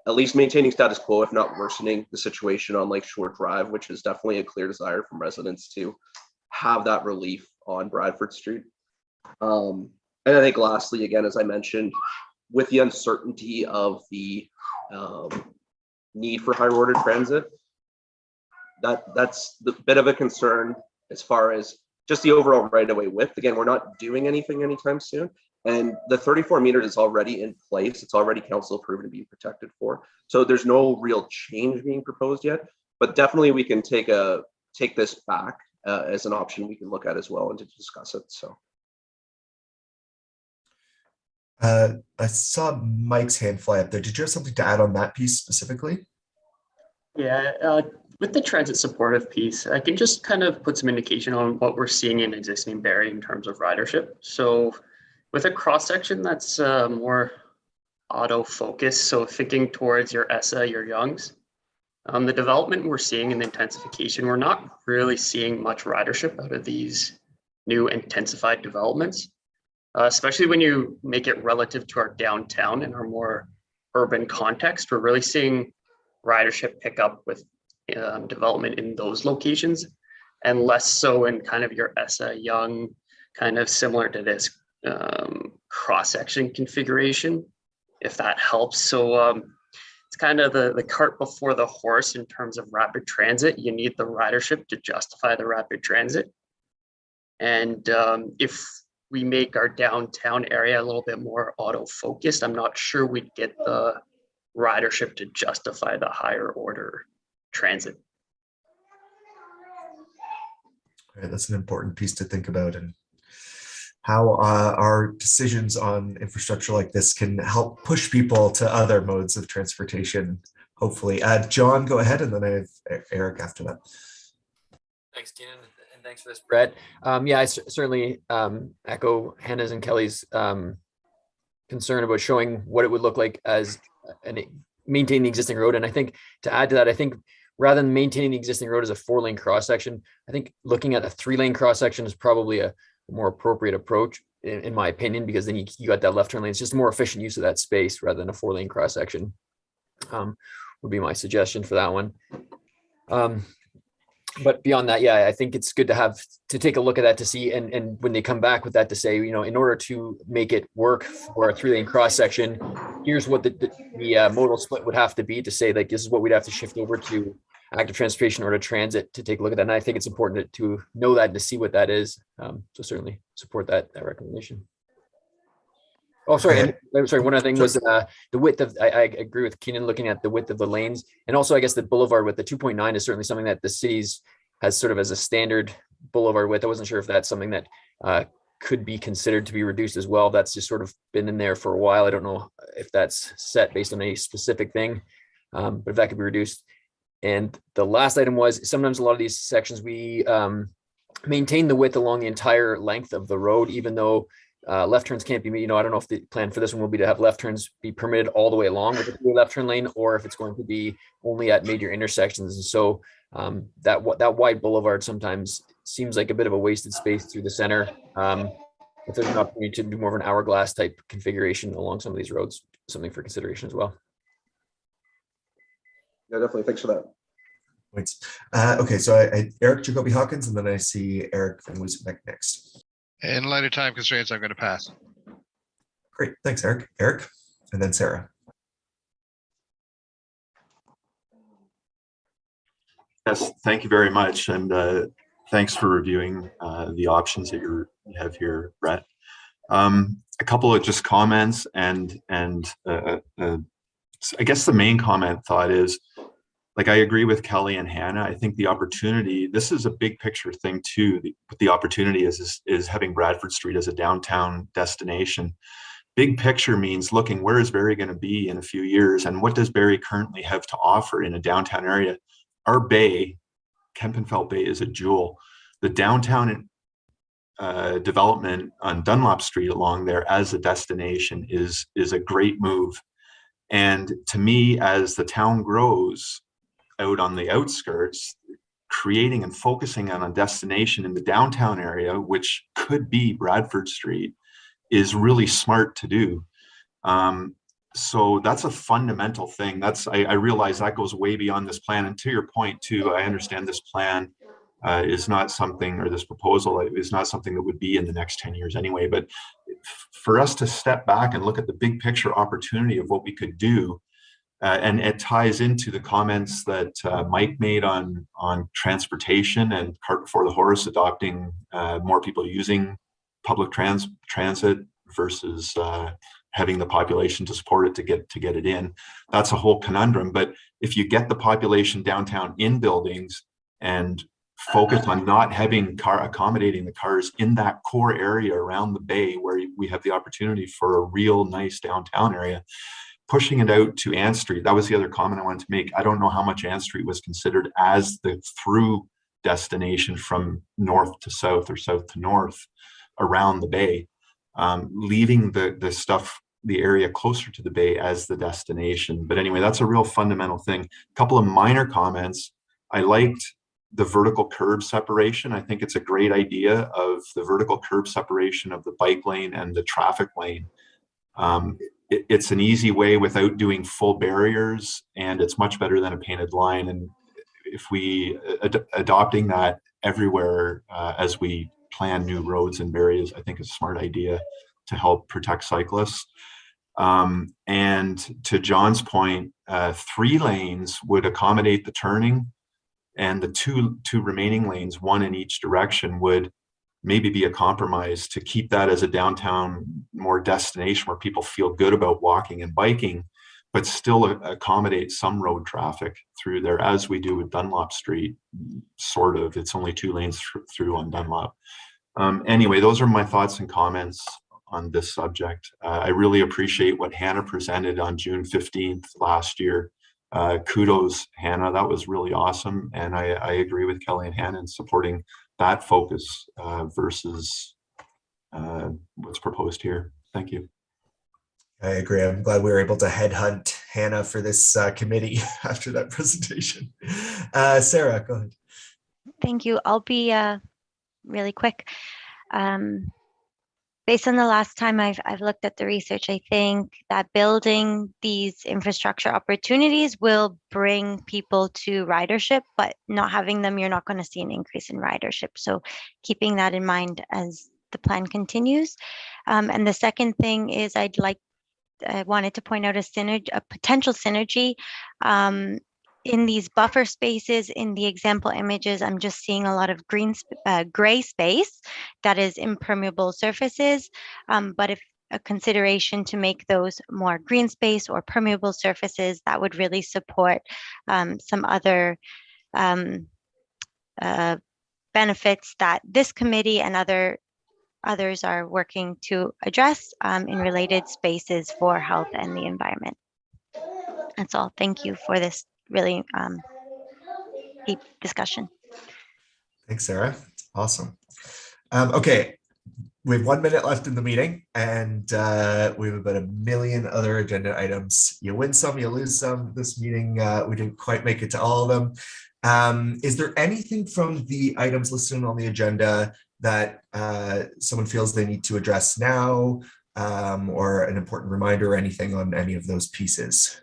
at least maintaining status quo, if not worsening the situation on Lakeshore Drive, which is definitely a clear desire from residents to have that relief on Bradford Street. And I think lastly, again, as I mentioned, with the uncertainty of the need for higher order transit, that's the bit of a concern as far as just the overall right-of-way width. Again, we're not doing anything anytime soon. And the 34 meters is already in place. It's already council approved and being protected for. So there's no real change being proposed yet, but definitely we can take this back as an option we can look at as well and to discuss it. So. I saw Mike's hand fly up there. Did you have something to add on that piece specifically? Yeah, with the transit supportive piece, I can just kind of put some indication on what we're seeing in existing Barrie in terms of ridership. So with a cross section that's more auto focused, so thinking towards your ESSA, your Youngs, the development we're seeing in the intensification, we're not really seeing much ridership out of these new intensified developments, especially when you make it relative to our downtown and our more urban context. We're really seeing ridership pick up with development in those locations and less so in kind of your ESSA Young, kind of similar to this cross-section configuration, if that helps. So it's kind of the cart before the horse in terms of rapid transit. You need the ridership to justify the rapid transit. And if we make our downtown area a little bit more auto-focused, I'm not sure we'd get the ridership to justify the higher order transit. Right, that's an important piece to think about, and how our decisions on infrastructure like this can help push people to other modes of transportation, hopefully. John, go ahead, and then I have Eric after that. Thanks, Keenan, and thanks for this, Brett. Yeah, I certainly echo Hannah's and Kelly's concern about showing what it would look like as maintaining the existing road. And I think to add to that, I think rather than maintaining the existing road as a 4-lane cross section, I think looking at a 3-lane cross section is probably a more appropriate approach in my opinion, because then you got that left turn lane. It's just a more efficient use of that space rather than a 4-lane cross section, would be my suggestion for that one. But beyond that, yeah, I think it's good to take a look at that to see, and when they come back with that to say, you know, in order to make it work for a 3-lane cross section, here's what the modal split would have to be to say, like, this is what we'd have to shift over to active transportation or to transit to take a look at that. And I think it's important to know that and to see what that is. So certainly support that recommendation. Oh, sorry. And, I'm sorry. One other thing was the width of, I agree with Keenan looking at the width of the lanes. And also, I guess the boulevard width, the 2.9 is certainly something that the cities has sort of as a standard boulevard width. I wasn't sure if that's something that could be considered to be reduced as well. That's just sort of been in there for a while. I don't know if that's set based on a specific thing, but if that could be reduced. And the last item was, sometimes a lot of these sections, we maintain the width along the entire length of the road, even though left turns can't be, I don't know if the plan for this one will be to have left turns be permitted all the way along with the left turn lane, or if it's going to be only at major intersections. And so that wide boulevard sometimes seems like a bit of a wasted space through the center. If there's an opportunity to do more of an hourglass type configuration along some of these roads, something for consideration as well. Yeah, definitely. Thanks for that. Thanks. Okay, so Eric Jacoby Hawkins, and then I see Eric Van Weesenbeck next. In light of time constraints, I'm going to pass. Great, thanks, Eric. Eric, and then Sarah. Yes, thank you very much, and thanks for reviewing the options that you have here, Brett. A couple of just comments, and I guess the main comment thought is, like, I agree with Kelly and Hannah. I think the opportunity, this is a big picture thing too. The opportunity is having Bradford Street as a downtown destination. Big picture means looking, where is Barrie going to be in a few years, and what does Barrie currently have to offer in a downtown area? our bay, Kempenfelt Bay, is a jewel. The downtown development on Dunlop Street along there as a destination is a great move. And to me, as the town grows out on the outskirts, creating and focusing on a destination in the downtown area, which could be Bradford Street, is really smart to do. So that's a fundamental thing. I realize that goes way beyond this plan. And to your point too, I understand this plan is not something, or this proposal is not something that would be in the next 10 years anyway. But for us to step back and look at the big picture opportunity of what we could do, and it ties into the comments that Mike made on transportation and cart before the horse, adopting more people using public transit versus having the population to support it to get it in. That's a whole conundrum. But if you get the population downtown in buildings and focus on not having accommodating the cars in that core area around the bay where we have the opportunity for a real nice downtown area, pushing it out to Ann Street. That was the other comment I wanted to make. I don't know how much Ann Street was considered as the through destination from north to south or south to north around the bay, leaving the area closer to the bay as the destination. But anyway, that's a real fundamental thing. A couple of minor comments. I liked the vertical curb separation. I think it's a great idea of the vertical curb separation of the bike lane and the traffic lane. It's an easy way without doing full barriers, and it's much better than a painted line. And if we adopting that everywhere as we plan new roads and barriers, I think is a smart idea to help protect cyclists. And to John's point, 3 lanes would accommodate the turning, and the two remaining lanes, 1 in each direction, would maybe be a compromise to keep that as a downtown more destination where people feel good about walking and biking, but still accommodate some road traffic through there, as we do with Dunlop Street, sort of. It's only 2 lanes through on Dunlop. Anyway, those are my thoughts and comments on this subject. I really appreciate what Hannah presented on June 15th last year. Kudos, Hannah, that was really awesome. And I agree with Kelly and Hannah in supporting that focus versus what's proposed here. Thank you. I agree. I'm glad we were able to headhunt Hannah for this committee after that presentation. Sarah, go ahead. Thank you. I'll be really quick. Based on the last time I've looked at the research, I think that building these infrastructure opportunities will bring people to ridership, but not having them, you're not going to see an increase in ridership. So keeping that in mind as the plan continues. And the second thing is I wanted to point out a potential synergy in these buffer spaces. In the example images, I'm just seeing a lot of gray space that is impermeable surfaces. But if a consideration to make those more green space or permeable surfaces, that would really support some other benefits that this committee and others are working to address in related spaces for health and the environment. That's all. Thank you for this really deep discussion. Thanks, Sarah. Awesome. Okay, we have 1 minute left in the meeting, and we have about 1 million other agenda items. You win some, you lose some. This meeting, we didn't quite make it to all of them. Is there anything from the items listed on the agenda that someone feels they need to address now, or an important reminder or anything on any of those pieces?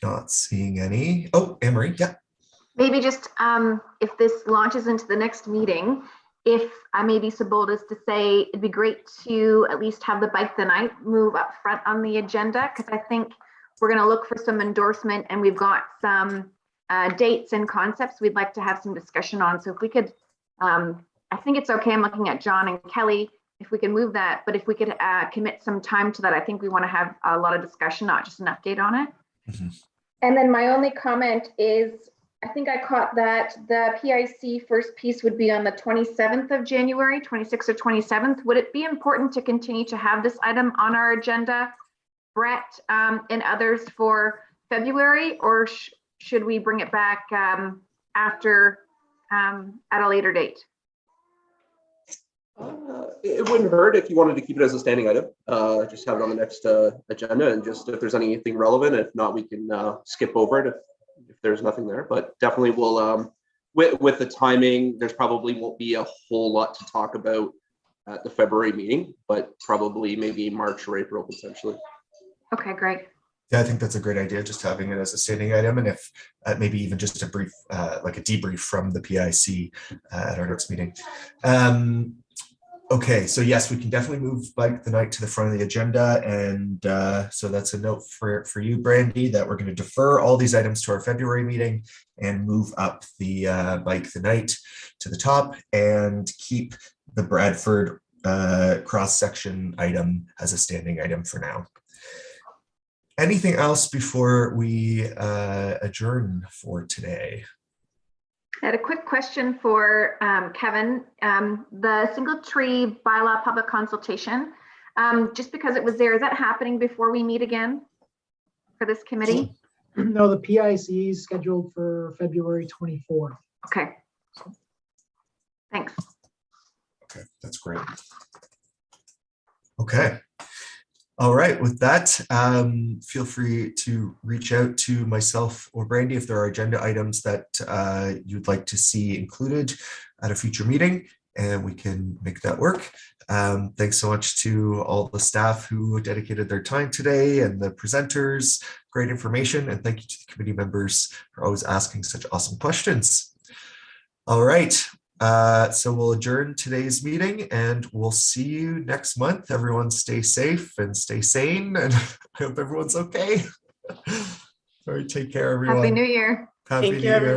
Not seeing any. Oh, Anne-Marie, yeah. Maybe just if this launches into the next meeting, if I may be so bold as to say it'd be great to at least have the bike the night move up front on the agenda, because I think we're going to look for some endorsement, and we've got some dates and concepts we'd like to have some discussion on. So if we could, I think it's okay. I'm looking at John and Kelly. If we can move that, but if we could commit some time to that, I think we want to have a lot of discussion, not just an update on it. Mm-hmm. And then my only comment is, I think I caught that the PIC first piece would be on the 27th of January, 26th or 27th. Would it be important to continue to have this item on our agenda, Brett, and others for February, or should we bring it back after at a later date? It wouldn't hurt if you wanted to keep it as a standing item. Just have it on the next agenda, and just if there's anything relevant. If not, we can skip over it if there's nothing there. But definitely we'll with the timing, there's probably won't be a whole lot to talk about at the February meeting, but probably maybe March or April potentially. Okay, great. Yeah, I think that's a great idea, just having it as a standing item, and if maybe even just a brief, like a debrief from the PIC at our next meeting. Okay, so yes, we can definitely move Bike the Night to the front of the agenda, and so that's a note for you, Brandy, that we're going to defer all these items to our February meeting and move up the Bike the Night to the top and keep the Bradford cross-section item as a standing item for now. Anything else before we adjourn for today? I had a quick question for Kevin. The single tree bylaw public consultation, just because it was there, is that happening before we meet again for this committee? No, the PIC is scheduled for February 24th. Okay. Thanks. Okay, that's great. Okay. All right, with that, feel free to reach out to myself or Brandy if there are agenda items that you'd like to see included at a future meeting, and we can make that work. Thanks so much to all the staff who dedicated their time today and the presenters, great information, and thank you to the committee members for always asking such awesome questions. All right. So we'll adjourn today's meeting and we'll see you next month. Everyone stay safe and stay sane, and I hope everyone's okay. All right, take care, everyone. Happy New Year. Happy Thank New you, Year. everybody.